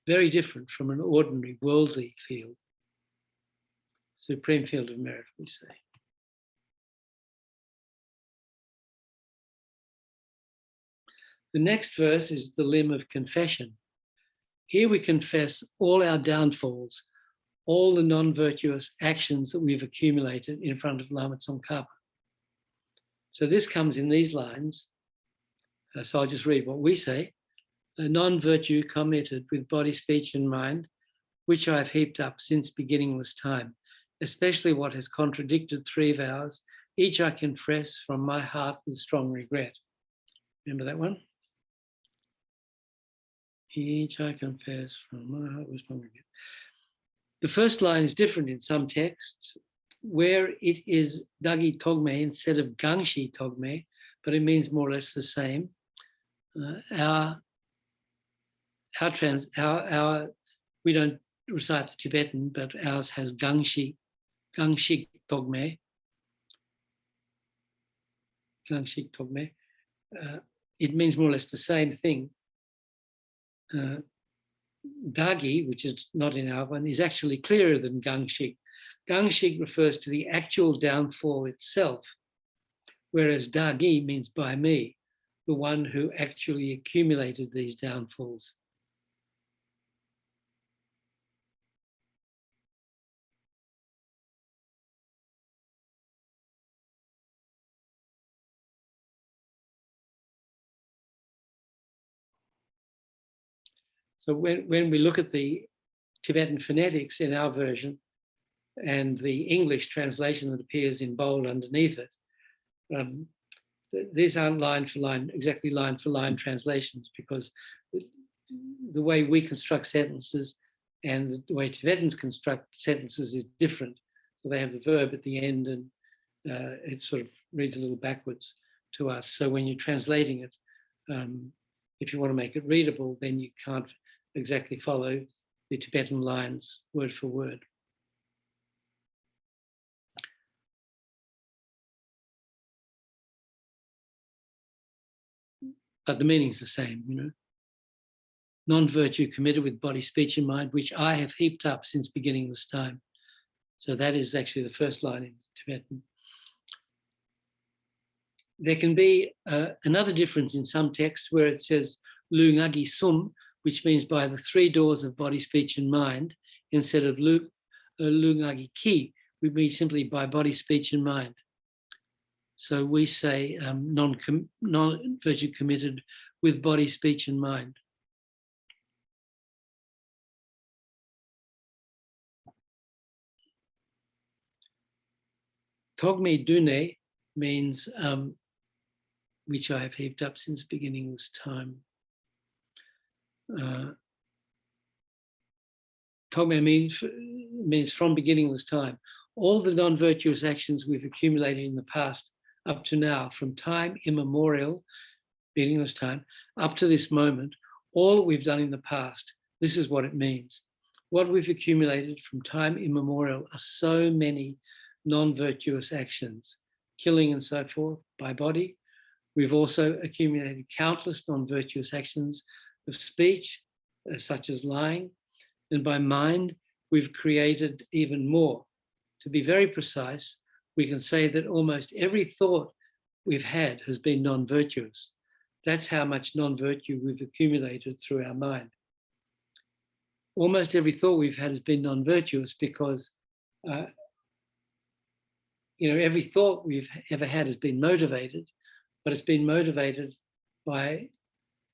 very different from an ordinary worldly field. Supreme field of merit, we say. The next verse is the limb of confession. Here we confess all our downfalls, all the non-virtuous actions that we've accumulated in front of Lama Tsongkhapa. So this comes in these lines. So I'll just read what we say. A non-virtue committed with body, speech, and mind, which I have heaped up since beginningless time, especially what has contradicted 3 vows, each I confess from my heart with strong regret. Remember that one? Each I confess from my heart with strong regret. The first line is different in some texts, where it is Dagi Togme instead of Gangshi Togme, but it means more or less the same. We don't recite the Tibetan, but ours has Gangshik Togme. Gangshik Togme. It means more or less the same thing. Dagi, which is not in our one, is actually clearer than Gangshik. Gangshik refers to the actual downfall itself, whereas Dagi means by me, the one who actually accumulated these downfalls. So when we look at the Tibetan phonetics in our version and the English translation that appears in bold underneath it, these aren't line for line, exactly line for line translations, because the way we construct sentences and the way Tibetans construct sentences is different. So they have the verb at the end and it sort of reads a little backwards to us. So when you're translating it, if you want to make it readable, then you can't exactly follow the Tibetan lines word for word. But the meaning's the same, you know. Non-virtue committed with body, speech, and mind, which I have heaped up since beginningless time. So that is actually the first line in Tibetan. There can be another difference in some texts where it says Lu Ngagi Sum, which means by the three doors of body, speech, and mind, instead of Lu Ngagi Ki, we mean simply by body, speech, and mind. So we say non-virtue committed with body, speech, and mind. Togme Dune means, which I have heaped up since beginning's time. Togme means from beginningless time. All the non-virtuous actions we've accumulated in the past up to now, from time immemorial, beginningless time, up to this moment, all that we've done in the past, this is what it means. What we've accumulated from time immemorial are so many non-virtuous actions, killing and so forth by body. We've also accumulated countless non-virtuous actions of speech, such as lying, and by mind, we've created even more. To be very precise, we can say that almost every thought we've had has been non-virtuous. That's how much non-virtue we've accumulated through our mind. Almost every thought we've had has been non-virtuous because every thought we've ever had has been motivated, but it's been motivated by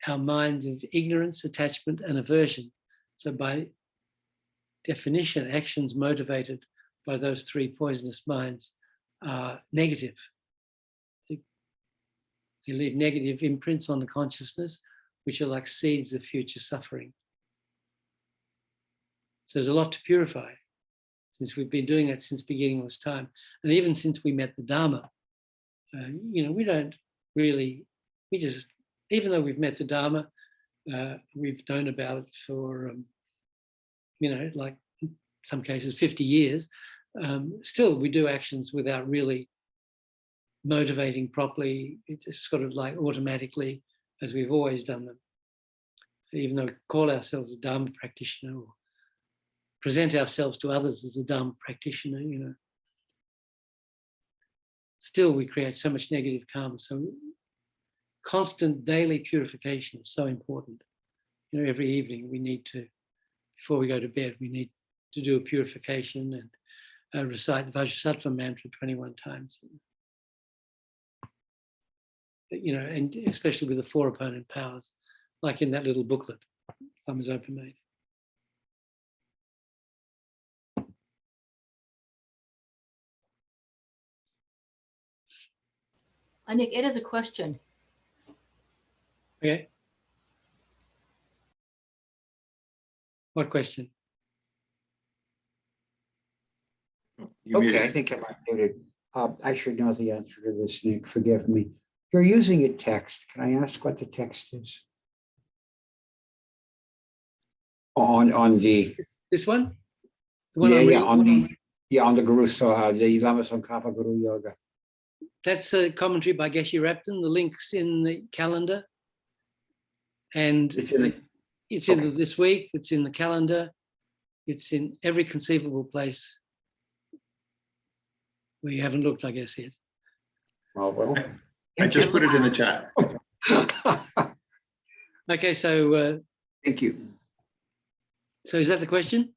our minds of ignorance, attachment, and aversion. So by definition, actions motivated by those three poisonous minds are negative. They leave negative imprints on the consciousness, which are like seeds of future suffering. So there's a lot to purify, since we've been doing that since beginningless time. And even since we met the Dharma, we don't really, even though we've met the Dharma, we've known about it for, like in some cases 50 years, still we do actions without really motivating properly. It's sort of like automatically, as we've always done them. Even though we call ourselves a Dharma practitioner or present ourselves to others as a Dharma practitioner, still we create so much negative karma. So constant daily purification is so important. Every evening we need to, before we go to bed, we need to do a purification and recite the Vajrasattva mantra 21 times. And especially with the four opponent powers, like in that little booklet Lama Zopa made. Nick, Ed has a question. Okay. What question? Okay, I think I'm unmuted. I should know the answer to this, Nick. Forgive me. You're using a text. Can I ask what the text is? On the This one? The one on the Guru Soha, the Lama Tsongkhapa Guru Yoga. That's a commentary by Geshe Rapton. The link's in the calendar. And it's in this week, it's in the calendar, it's in every conceivable place where you haven't looked, I guess, yet. Well. I just put it in the chat. Okay, so thank you. So is that the question?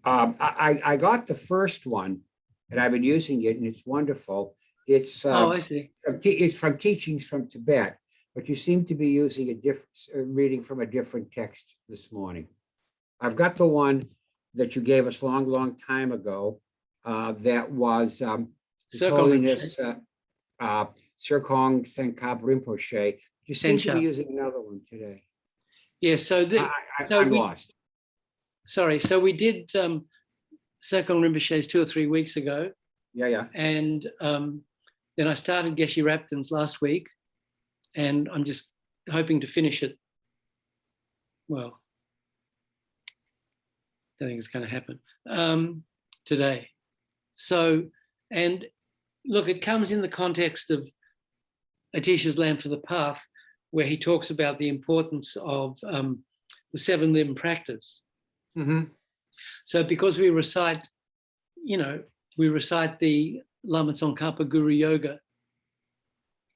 I got the first one, and I've been using it, and it's wonderful. It's I see. It's from Teachings from Tibet, but you seem to be using a different reading from a different text this morning. I've got the one that you gave us long time ago. That was His Holiness Serkong Tsongkhapa Rinpoche. You seem to be using another one today. Yeah, so I'm lost. Sorry, so we did Serkong Rinpoche's 2 or 3 weeks ago. Yeah. And then I started Geshe Rapton's last week, and I'm just hoping to finish it. Well, I don't think it's going to happen today. So, and look, it comes in the context of Atisha's Lamp for the Path, where he talks about the importance of the 7 limb practice. Mm-hmm. So because we recite we recite the Lama Tsongkhapa Guru Yoga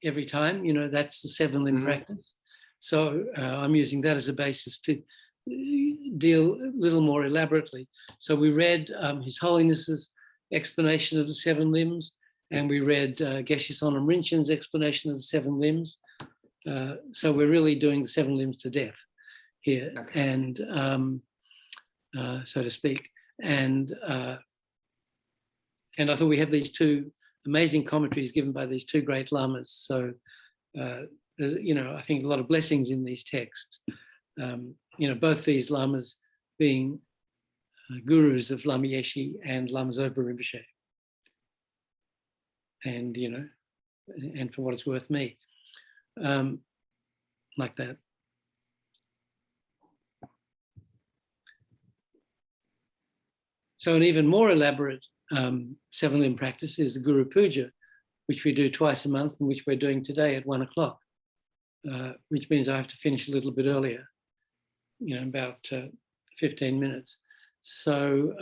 every time, that's the 7-limb practice. So I'm using that as a basis to deal a little more elaborately. So we read His Holiness's explanation of the 7 limbs, and we read Geshe Sonam Rinpoche's explanation of the 7 limbs. So we're really doing the 7 limbs to death here, Okay. and so to speak. And I thought we have these 2 amazing commentaries given by these 2 great lamas. So there's, I think a lot of blessings in these texts. Both these lamas being gurus of Lama Yeshe and Lama Zopa Rinpoche. And, and for what it's worth, me. Like that. So an even more elaborate 7-limb practice is the Guru Puja, which we do twice a month and which we're doing today at 1 o'clock, which means I have to finish a little bit earlier, about 15 minutes. So,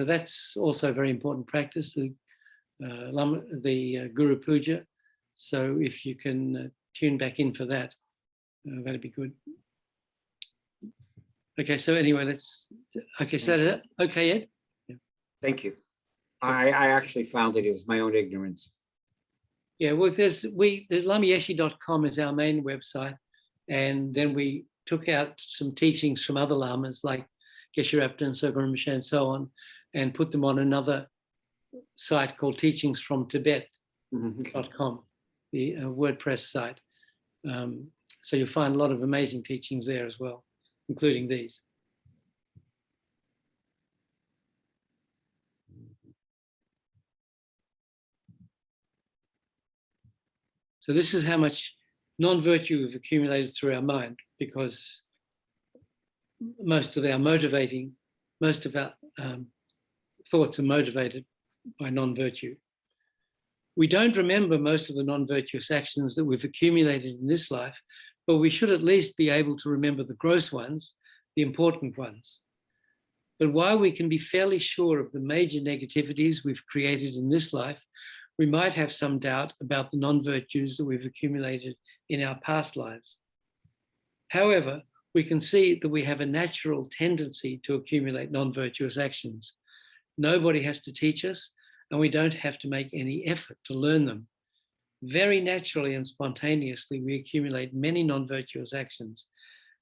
that's also a very important practice, the Guru Puja. So if you can tune back in for that, that'd be good. Okay, so anyway, so okay, Ed? Yeah. Thank you. I actually found it was my own ignorance. Yeah, well, there's lamayeshe.com is our main website, and then we took out some teachings from other lamas like Geshe Rabten, Sopa Rinpoche, and so on, and put them on another site called teachingsfromtibet.com, the WordPress site. So you'll find a lot of amazing teachings there as well, including these. So this is how much non-virtue we've accumulated through our mind, because most of our thoughts are motivated by non-virtue. We don't remember most of the non-virtuous actions that we've accumulated in this life, but we should at least be able to remember the gross ones, the important ones. But while we can be fairly sure of the major negativities we've created in this life, we might have some doubt about the non-virtues that we've accumulated in our past lives. However, we can see that we have a natural tendency to accumulate non-virtuous actions. Nobody has to teach us, and we don't have to make any effort to learn them. Very naturally and spontaneously, we accumulate many non-virtuous actions.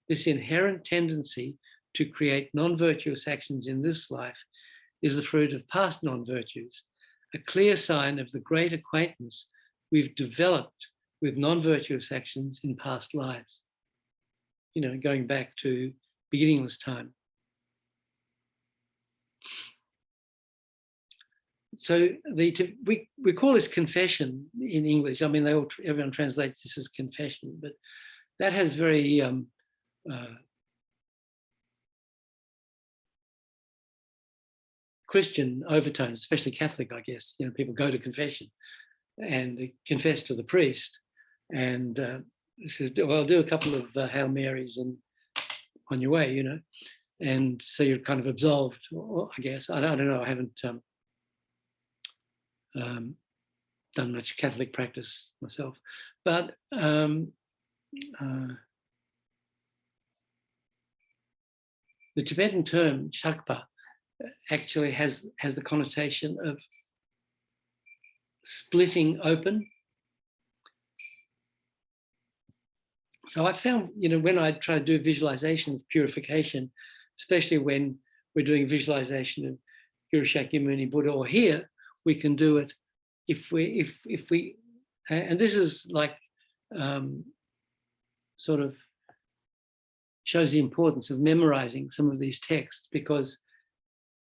This inherent tendency to create non-virtuous actions in this life is the fruit of past non-virtues, a clear sign of the great acquaintance we've developed with non-virtuous actions in past lives. Going back to beginningless time. So we call this confession in English. I mean, everyone translates this as confession, but that has very Christian overtones, especially Catholic, I guess. People go to confession and they confess to the priest, and says, well, do a couple of Hail Marys and on your way, and so you're kind of absolved, I guess. I don't know. I haven't done much Catholic practice myself, but the Tibetan term chakpa actually has the connotation of splitting open. So I found, when I try to do visualization of purification, especially when we're doing visualization of Guru Shakyamuni Buddha, or here, we can do it if we, and this is like sort of shows the importance of memorizing some of these texts, because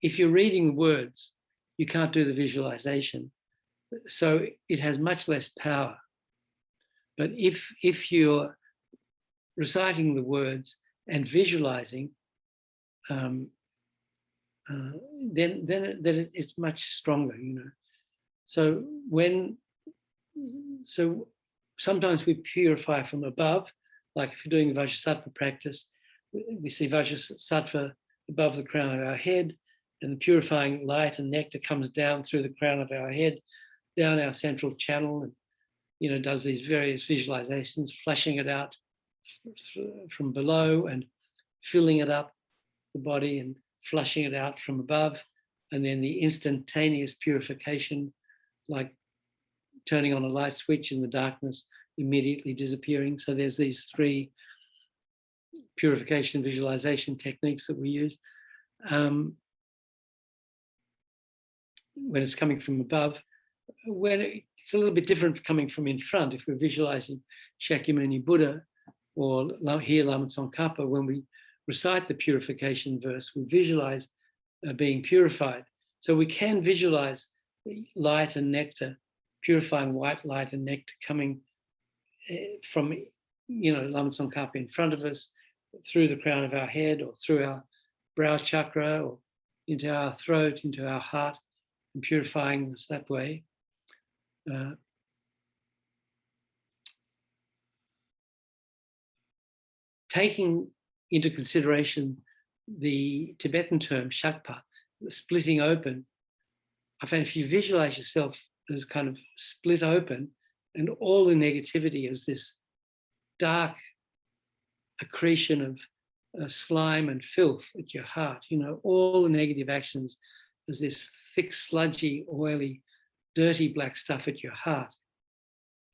if you're reading words, you can't do the visualization. So it has much less power. But if you're reciting the words and visualizing, then it's much stronger, So sometimes we purify from above, like if you're doing Vajrasattva practice, we see Vajrasattva above the crown of our head, and the purifying light and nectar comes down through the crown of our head, down our central channel, and does these various visualizations, flushing it out from below and filling it up, the body, and flushing it out from above. And then the instantaneous purification, like turning on a light switch in the darkness, immediately disappearing. So there's these three purification visualization techniques that we use. When it's coming from above, when it's a little bit different coming from in front. If we're visualizing Shakyamuni Buddha or here Lama Tsongkhapa, when we recite the purification verse, we visualize being purified. So we can visualize light and nectar, purifying white light and nectar coming from Lama Tsongkhapa in front of us, through the crown of our head or through our brow chakra or into our throat, into our heart, and purifying us that way. Taking into consideration the Tibetan term shakpa, the splitting open, I find if you visualize yourself as kind of split open and all the negativity is this dark accretion of slime and filth at your heart, all the negative actions as this thick, sludgy, oily, dirty black stuff at your heart.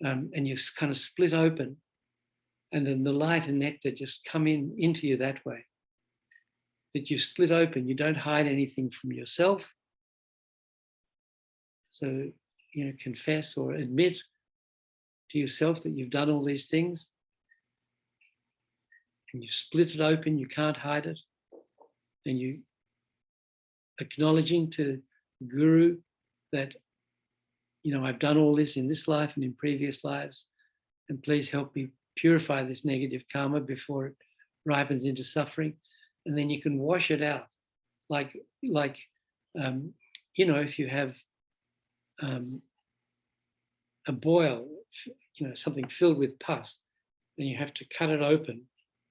And you kind of split open, and then the light and nectar just come into you that way. That you split open, you don't hide anything from yourself. So, confess or admit to yourself that you've done all these things. And you split it open, you can't hide it. And you acknowledging to the Guru that, I've done all this in this life and in previous lives, and please help me purify this negative karma before it ripens into suffering. And then you can wash it out, like if you have a boil, something filled with pus, and you have to cut it open,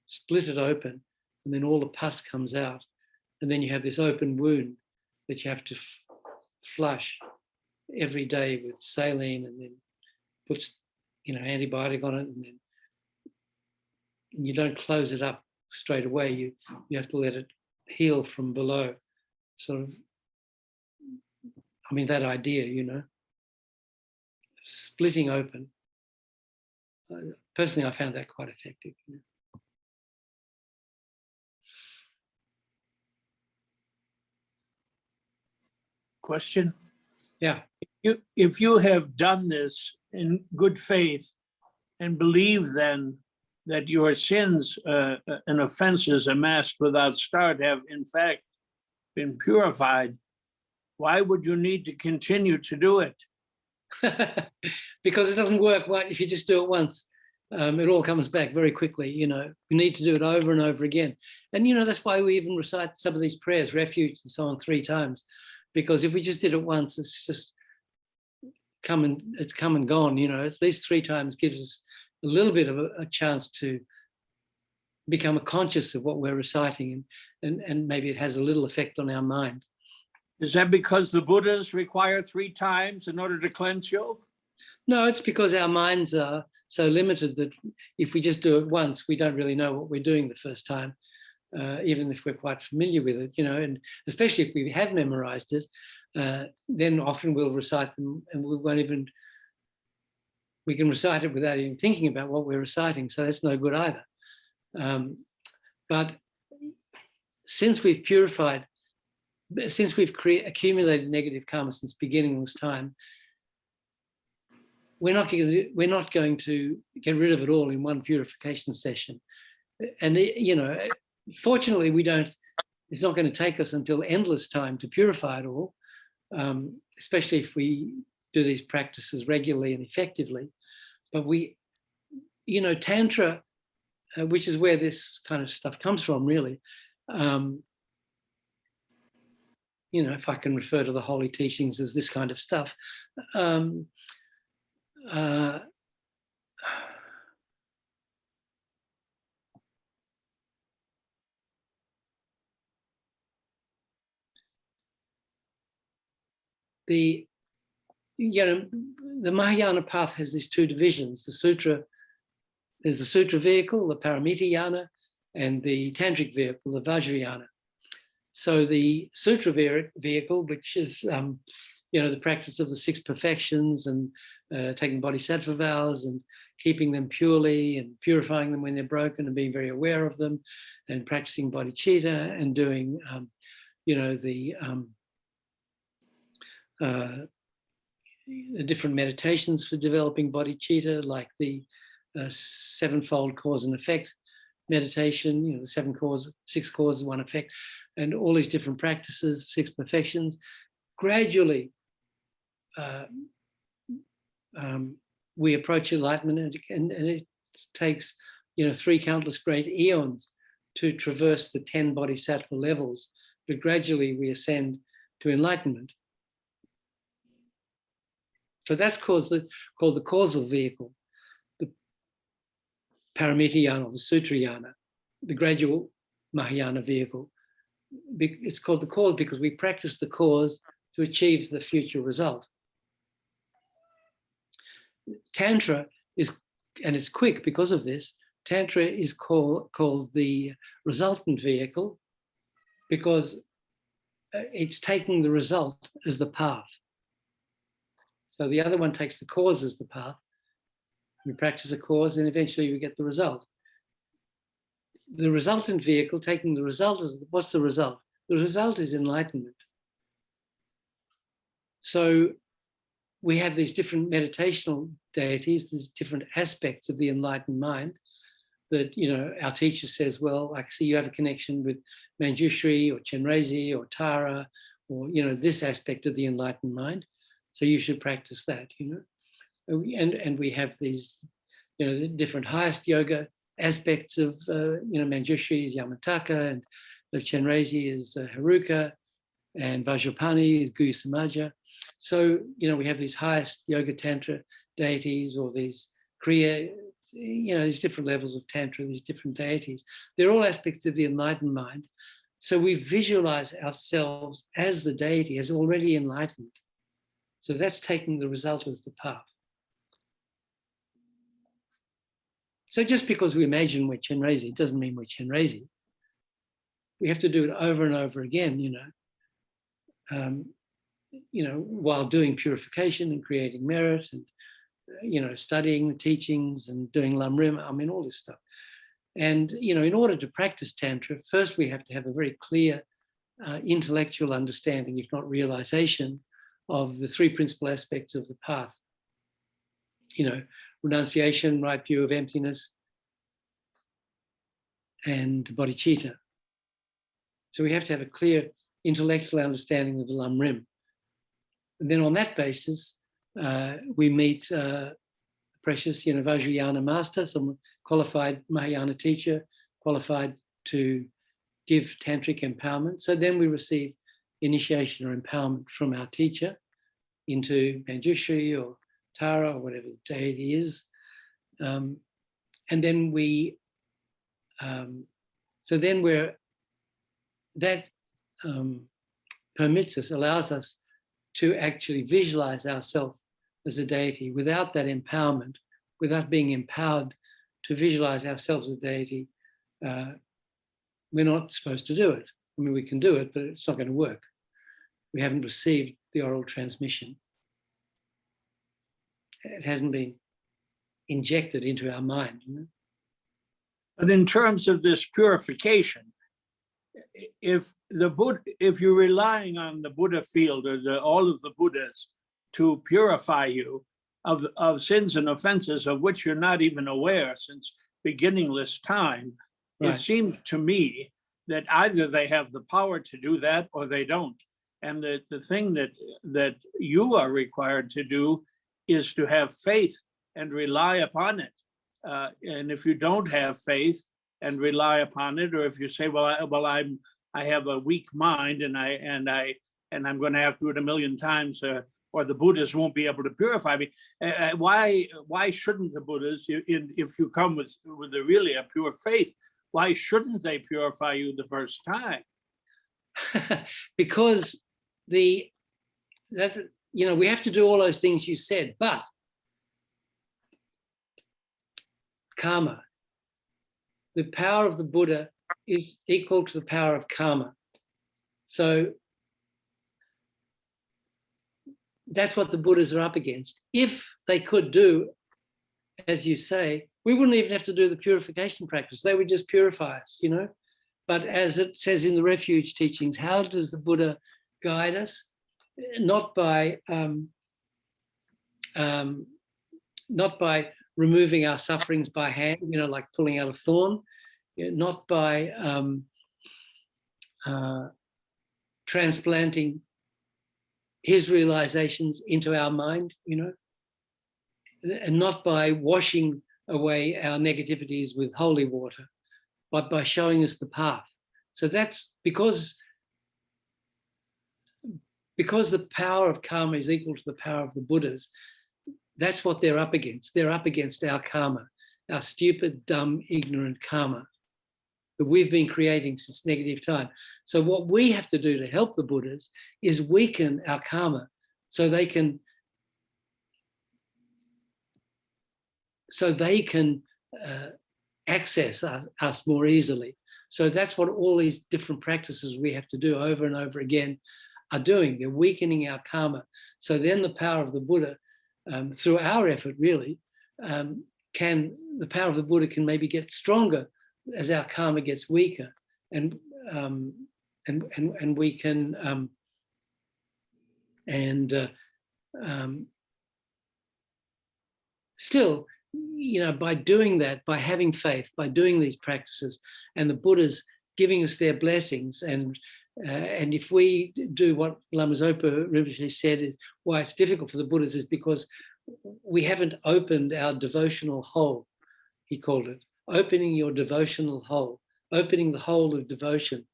split it open, and then all the pus comes out, and then you have this open wound that you have to flush every day with saline, and then puts antibiotic on it, and then you don't close it up straight away. You have to let it heal from below. Sort of, that idea, splitting open. Personally, I found that quite effective. Question? Yeah. If you have done this in good faith and believe then that your sins and offenses amassed without start have in fact been purified, why would you need to continue to do it? Because it doesn't work if you just do it once. It all comes back very quickly. You need to do it over and over again. And that's why we even recite some of these prayers, refuge and so on, 3 times. Because if we just did it once, it's just come and gone. At least 3 times gives us a little bit of a chance to become conscious of what we're reciting, and maybe it has a little effect on our mind. Is that because the Buddhas require 3 times in order to cleanse you? No, it's because our minds are so limited that if we just do it once, we don't really know what we're doing the first time, even if we're quite familiar with it, and especially if we have memorized it, then often we'll recite them and we can recite it without even thinking about what we're reciting. So that's no good either. But since we've purified, since we've accumulated negative karma since beginning of this time, we're not going to get rid of it all in one purification session. And fortunately, it's not going to take us until endless time to purify it all, especially if we do these practices regularly and effectively. But Tantra, which is where this kind of stuff comes from, really. If I can refer to the holy teachings as this kind of stuff. the Mahayana path has these two divisions. The sutra, there's the sutra vehicle, the Paramitayana, and the tantric vehicle, the Vajrayana. So the sutra vehicle, which is the practice of the 6 perfections and taking bodhisattva vows and keeping them purely and purifying them when they're broken and being very aware of them, and practicing bodhicitta and doing the different meditations for developing bodhicitta, like the 7-fold cause and effect meditation, the 6 causes, 1 effect, and all these different practices, 6 perfections. Gradually, we approach enlightenment, and it takes 3 countless great eons to traverse the 10 bodhisattva levels, but gradually we ascend to enlightenment. So that's called the causal vehicle, the Paramitayana or the Sutrayana, the gradual Mahayana vehicle. It's called the cause because we practice the cause to achieve the future result. Tantra is, and it's quick because of this, Tantra is called the resultant vehicle because it's taking the result as the path. So the other one takes the cause as the path. We practice a cause and eventually we get the result. The resultant vehicle, taking the result as, what's the result? The result is enlightenment. So we have these different meditational deities, these different aspects of the enlightened mind that, our teacher says, well, I see you have a connection with Manjushri or Chenrezig or Tara or, this aspect of the enlightened mind. So you should practice that, And we have these, the different highest yoga aspects of, Manjushri is Yamataka, and the Chenrezig is Haruka, and Vajrapani is Guya Samaja. So, we have these highest yoga tantra deities, or these Kriya, these different levels of tantra, these different deities. They're all aspects of the enlightened mind. So we visualize ourselves as the deity, as already enlightened. So that's taking the result as the path. So just because we imagine we're Chenrezig doesn't mean we're Chenrezig. We have to do it over and over again, while doing purification and creating merit and, studying the teachings and doing lamrim, all this stuff. And, in order to practice Tantra, first we have to have a very clear intellectual understanding, if not realization, of the 3 principal aspects of the path. Renunciation, right view of emptiness, and bodhicitta. So we have to have a clear intellectual understanding of the lamrim. And then on that basis, we meet precious, Vajrayana master, some qualified Mahayana teacher, qualified to give tantric empowerment. So then we receive initiation or empowerment from our teacher into Manjushri or Tara or whatever the deity is. And then that permits us, allows us to actually visualize ourselves as a deity. Without that empowerment, without being empowered to visualize ourselves as a deity, we're not supposed to do it. We can do it, but it's not going to work. We haven't received the oral transmission. It hasn't been injected into our mind. But in terms of this purification, if you're relying on the Buddha field or all of the Buddhas to purify you of sins and offenses of which you're not even aware since beginningless time, right. It seems to me that either they have the power to do that or they don't. And the thing that you are required to do is to have faith and rely upon it. And if you don't have faith and rely upon it, or if you say, I have a weak mind and I'm going to have to do it a million times, or the Buddhas won't be able to purify me. Why shouldn't the Buddhas, if you come with really a pure faith, why shouldn't they purify you the first time? Because you know, we have to do all those things you said, but karma, the power of the Buddha is equal to the power of karma. So that's what the Buddhas are up against. If they could do, as you say, we wouldn't even have to do the purification practice. They would just purify us, you know. But as it says in the refuge teachings, how does the Buddha guide us? Not by removing our sufferings by hand, you know, like pulling out a thorn, not by transplanting his realizations into our mind, you know, and not by washing away our negativities with holy water, but by showing us the path. So that's because the power of karma is equal to the power of the Buddhas. That's what they're up against. They're up against our karma, our stupid, dumb, ignorant karma that we've been creating since negative time. So what we have to do to help the Buddhas is weaken our karma so they can access us more easily. So that's what all these different practices we have to do over and over again are doing. They're weakening our karma. So then the power of the Buddha, through our effort really, the power of the Buddha can maybe get stronger as our karma gets weaker, and we can still, you know, by doing that, by having faith, by doing these practices, and the Buddhas giving us their blessings, and if we do what Lama Zopa Rinpoche said, is why it's difficult for the Buddhas is because we haven't opened our devotional hole, he called it, opening your devotional hole, opening the hole of devotion.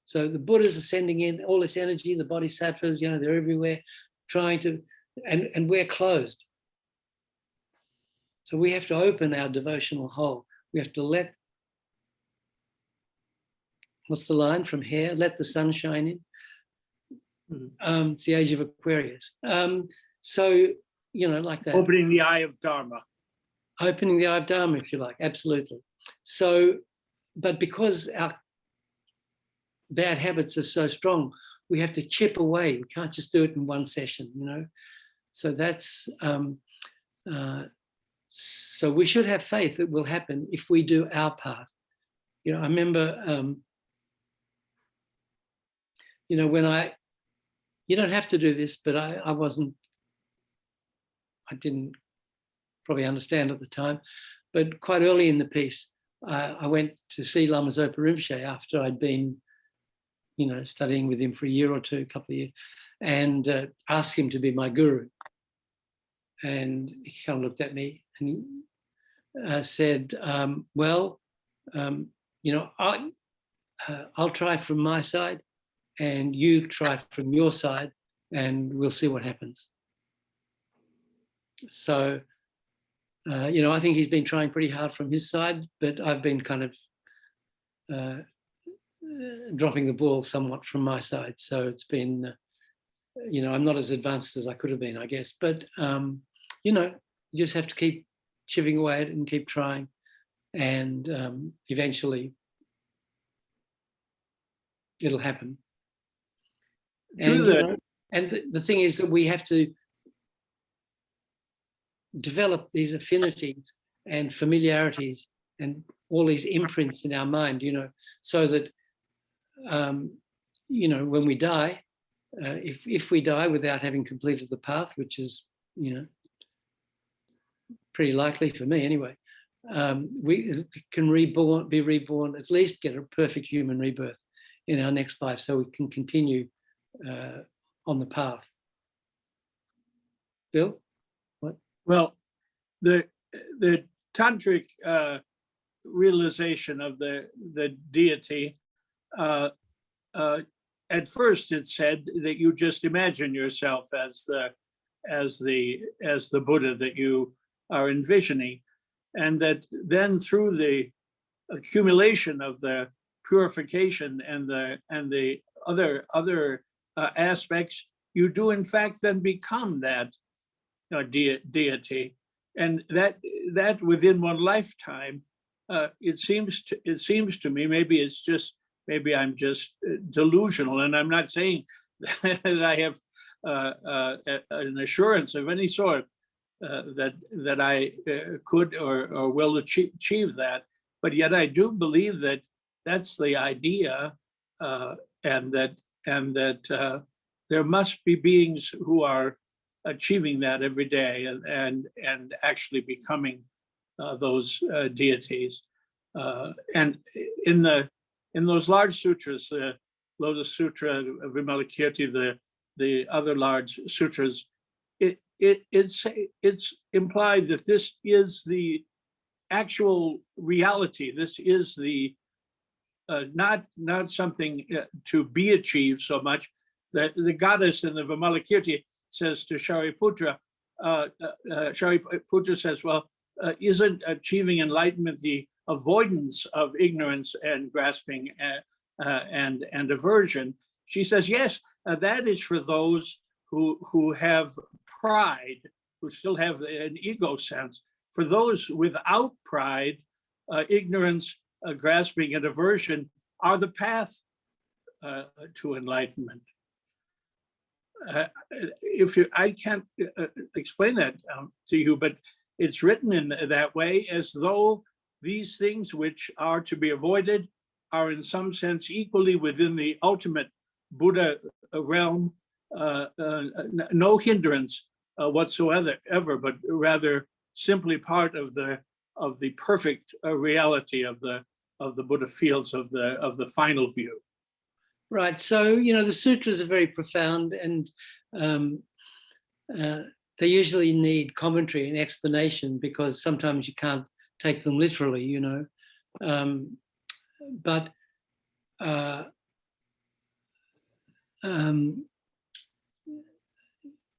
So the Buddhas are sending in all this energy, the bodhisattvas, you know, they're everywhere trying to, and we're closed. So we have to open our devotional hole. We have to let, what's the line from here? Let the sun shine in. It's the age of Aquarius. So, you know, like that. Opening the eye of Dharma. Opening the eye of Dharma, if you like, absolutely. So, but because our bad habits are so strong, we have to chip away. We can't just do it in one session, you know. So that's, so we should have faith it will happen if we do our part. You know, I remember, you know, when you don't have to do this, but I didn't probably understand at the time, but quite early in the piece, I went to see Lama Zopa Rinpoche after I'd been, you know, studying with him for a year or two, a couple of years, and asked him to be my guru. And he kind of looked at me and he said, well, you know, I'll try from my side and you try from your side and we'll see what happens. So, you know, I think he's been trying pretty hard from his side, but I've been kind of dropping the ball somewhat from my side. So it's been, you know, I'm not as advanced as I could have been, I guess, but, you know, you just have to keep chipping away at it and keep trying. And Through eventually it'll happen. And, you know, and the thing is that we have to develop these affinities and familiarities and all these imprints in our mind, you know, so that, you know, when we die, if we die without having completed the path, which is, you know, pretty likely for me anyway, we can be reborn, at least get a perfect human rebirth in our next life so we can continue on the path. Bill? What? Well, the tantric realization of the deity, at first it said that you just imagine yourself as the Buddha that you are envisioning, and that then through the accumulation of the purification and the other aspects, you do in fact then become that deity, and that within one lifetime. It seems to me, maybe I'm just delusional, and I'm not saying that I have an assurance of any sort that I could or will achieve that, but yet I do believe that that's the idea, and that there must be beings who are achieving that every day and actually becoming those deities. And in those large sutras, the Lotus Sutra, Vimalakirti, the other large sutras, it's implied that this is the actual reality. This is the not something to be achieved so much. The goddess in the Vimalakirti says to Shariputra, Shariputra says, well, isn't achieving enlightenment the avoidance of ignorance and grasping and aversion? She says, yes, that is for those who have pride, who still have an ego sense. For those without pride, ignorance, grasping, and aversion are the path to enlightenment. I can't explain that to you, but it's written in that way, as though these things which are to be avoided are in some sense equally within the ultimate Buddha realm, no hindrance whatsoever, but rather simply part of the perfect reality of the Buddha fields of the final view. Right. So, the sutras are very profound, and they usually need commentary and explanation, because sometimes you can't take them literally, but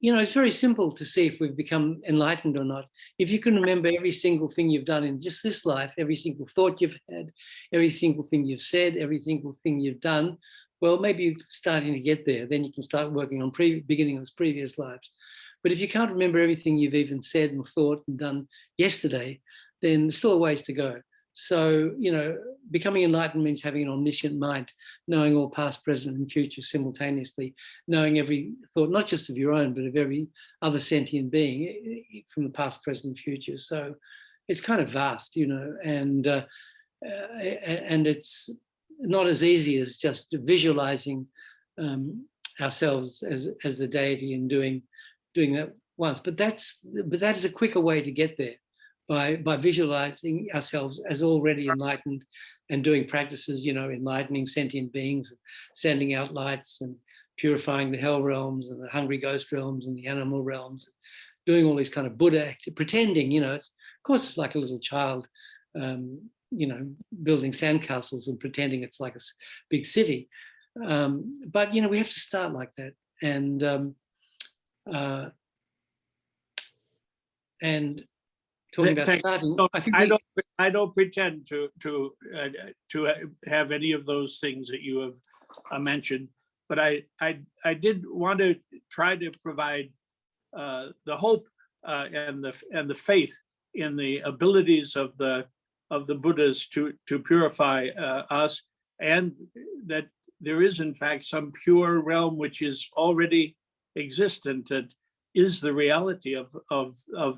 it's very simple to see if we've become enlightened or not. If you can remember every single thing you've done in just this life, every single thought you've had, every single thing you've said, every single thing you've done, well, maybe you're starting to get there. Then you can start working on beginning of previous lives. But if you can't remember everything you've even said and thought and done yesterday, then there's still a ways to go. So, becoming enlightened means having an omniscient mind, knowing all past, present, and future simultaneously, knowing every thought, not just of your own, but of every other sentient being from the past, present, and future. So it's kind of vast, and it's not as easy as just visualizing ourselves as the deity and doing that once. But that is a quicker way to get there, by visualizing ourselves as already enlightened and doing practices, enlightening sentient beings, sending out lights and purifying the hell realms and the hungry ghost realms and the animal realms, doing all these kind of Buddha pretending, of course it's like a little child, building sandcastles and pretending it's like a big city. But, we have to start like that. And talking about starting, I don't pretend to have any of those things that you have mentioned, but I did want to try to provide the hope and the faith in the abilities of the Buddhas to purify us, and that there is in fact some pure realm which is already existent, that is the reality of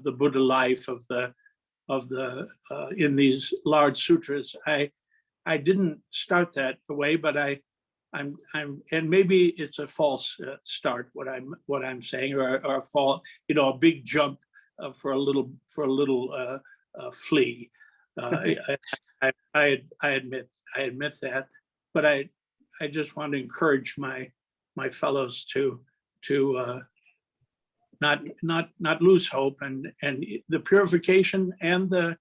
the Buddha life, of the in these large sutras. I didn't start that way, but I'm and maybe it's a false start what I'm saying, or a fall, a big jump for a little flea. I admit that, but I just want to encourage my fellows to not lose hope, and the purification and the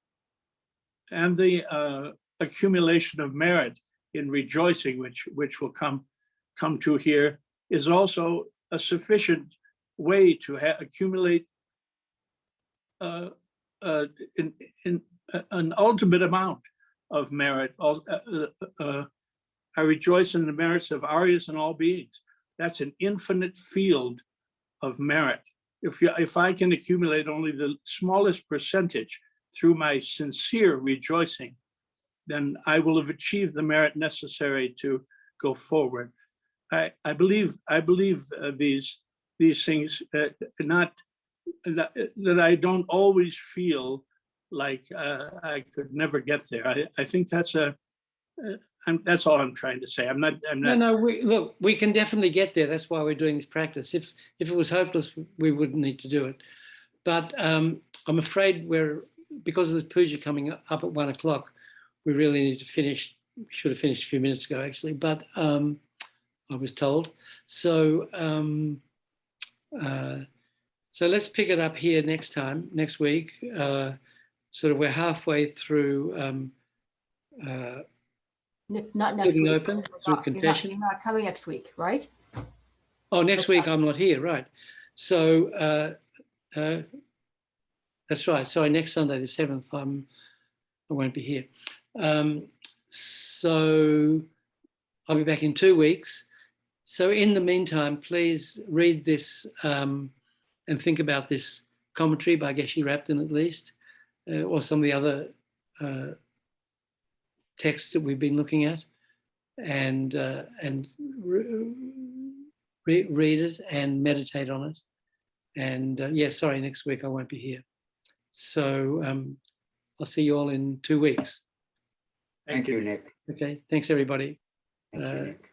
accumulation of merit in rejoicing, which will come to here, is also a sufficient way to accumulate in an ultimate amount of merit. I rejoice in the merits of Aryas and all beings. That's an infinite field merit. If I can accumulate only the smallest percentage through my sincere rejoicing, then I will have achieved the merit necessary to go forward. I believe these things, not that I don't always feel like I could never get there. I think that's that's all I'm trying to say. I'm not. No. We can definitely get there. That's why we're doing this practice. If it was hopeless, we wouldn't need to do it. But I'm afraid because of this puja coming up at 1 o'clock, we really need to finish. We should have finished a few minutes ago, actually. But I was told. So let's pick it up here next week. Sort of we're halfway through. Not next Giving week. open through confession. You're not coming next week, right? Oh, next week I'm not here, right? So that's right. Sorry, next Sunday the 7th, I won't be here. So I'll be back in 2 weeks. So in the meantime, please read this and think about this commentary by Geshe Rapton at least, or some of the other texts that we've been looking at, and read it and meditate on it. And sorry, next week I won't be here. So I'll see you all in 2 weeks. Thank you, Nick. Okay, thanks everybody. Thank you, Nick.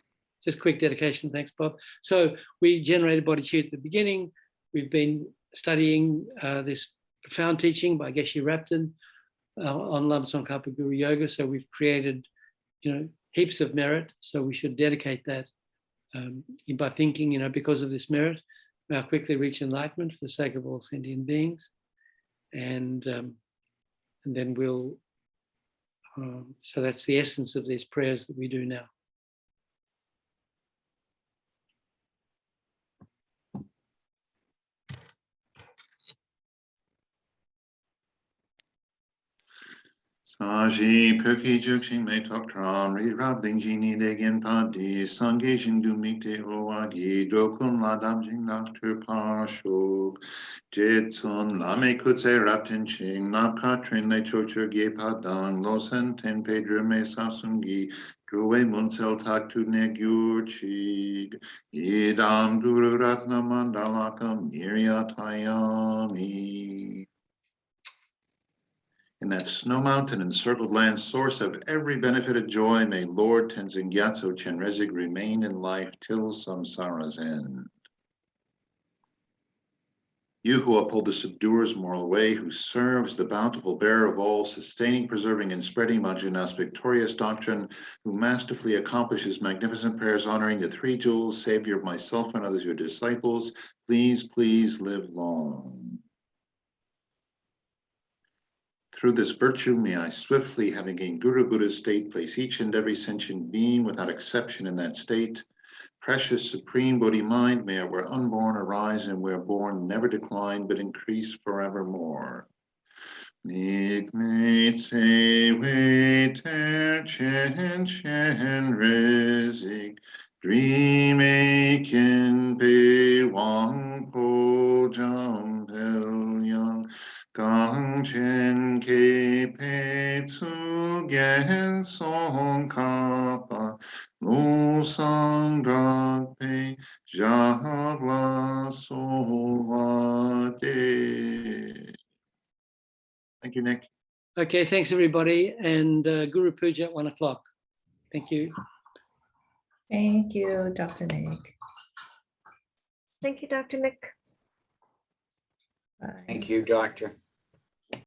Just quick dedication, thanks Bob. So we generated bodhicitta at the beginning. We've been studying this profound teaching by Geshe Rapton on Lama Tsongkhapa Guru Yoga. So we've created, heaps of merit. So we should dedicate that by thinking, because of this merit, may I quickly reach enlightenment for the sake of all sentient beings. And then we'll, so that's the essence of these prayers that we do now. Saji Perki Jukshin Me Tokran, Rirab Lingjini Degin Padi, Sangejin Dumikte Owadi, Dokun Ladam Jing Naktur Pashok, Jetsun Lame Kutse Raptin Ching, Napkatrin Le Chochur Ge Padang, Losen Ten Pedro Me Sasungi, Druwe Munsel Taktu Negyurchig, Idam Guru Ratna Mandalakam Niryatayami. In that snow mountain encircled land, source of every benefited joy, may Lord Tenzin Gyatso Chenrezig remain in life till samsara's end. You who uphold the subduer's moral way, who serves the bountiful bearer of all, sustaining, preserving, and spreading Majjhina's victorious doctrine, who masterfully accomplishes magnificent prayers honoring the three jewels, savior of myself and others, your disciples, please live long. Through this virtue, may I swiftly, having gained Guru Buddha's state, place each and every sentient being without exception in that state. Precious, supreme Bodhi mind, may it where unborn arise and where born never decline, but increase forevermore. Nikmate se we ter chen rizik, dreamakin pe wang po jam pel yang. Gang chen ke pe tsu gen song kapa, lo sang drak pe jagla so de. Thank you, Nick. Okay, thanks everybody. And Guru Puja at 1 o'clock. Thank you. Thank you, Dr. Nick. Thank you, Dr. Nick. Bye. Thank you, Doctor.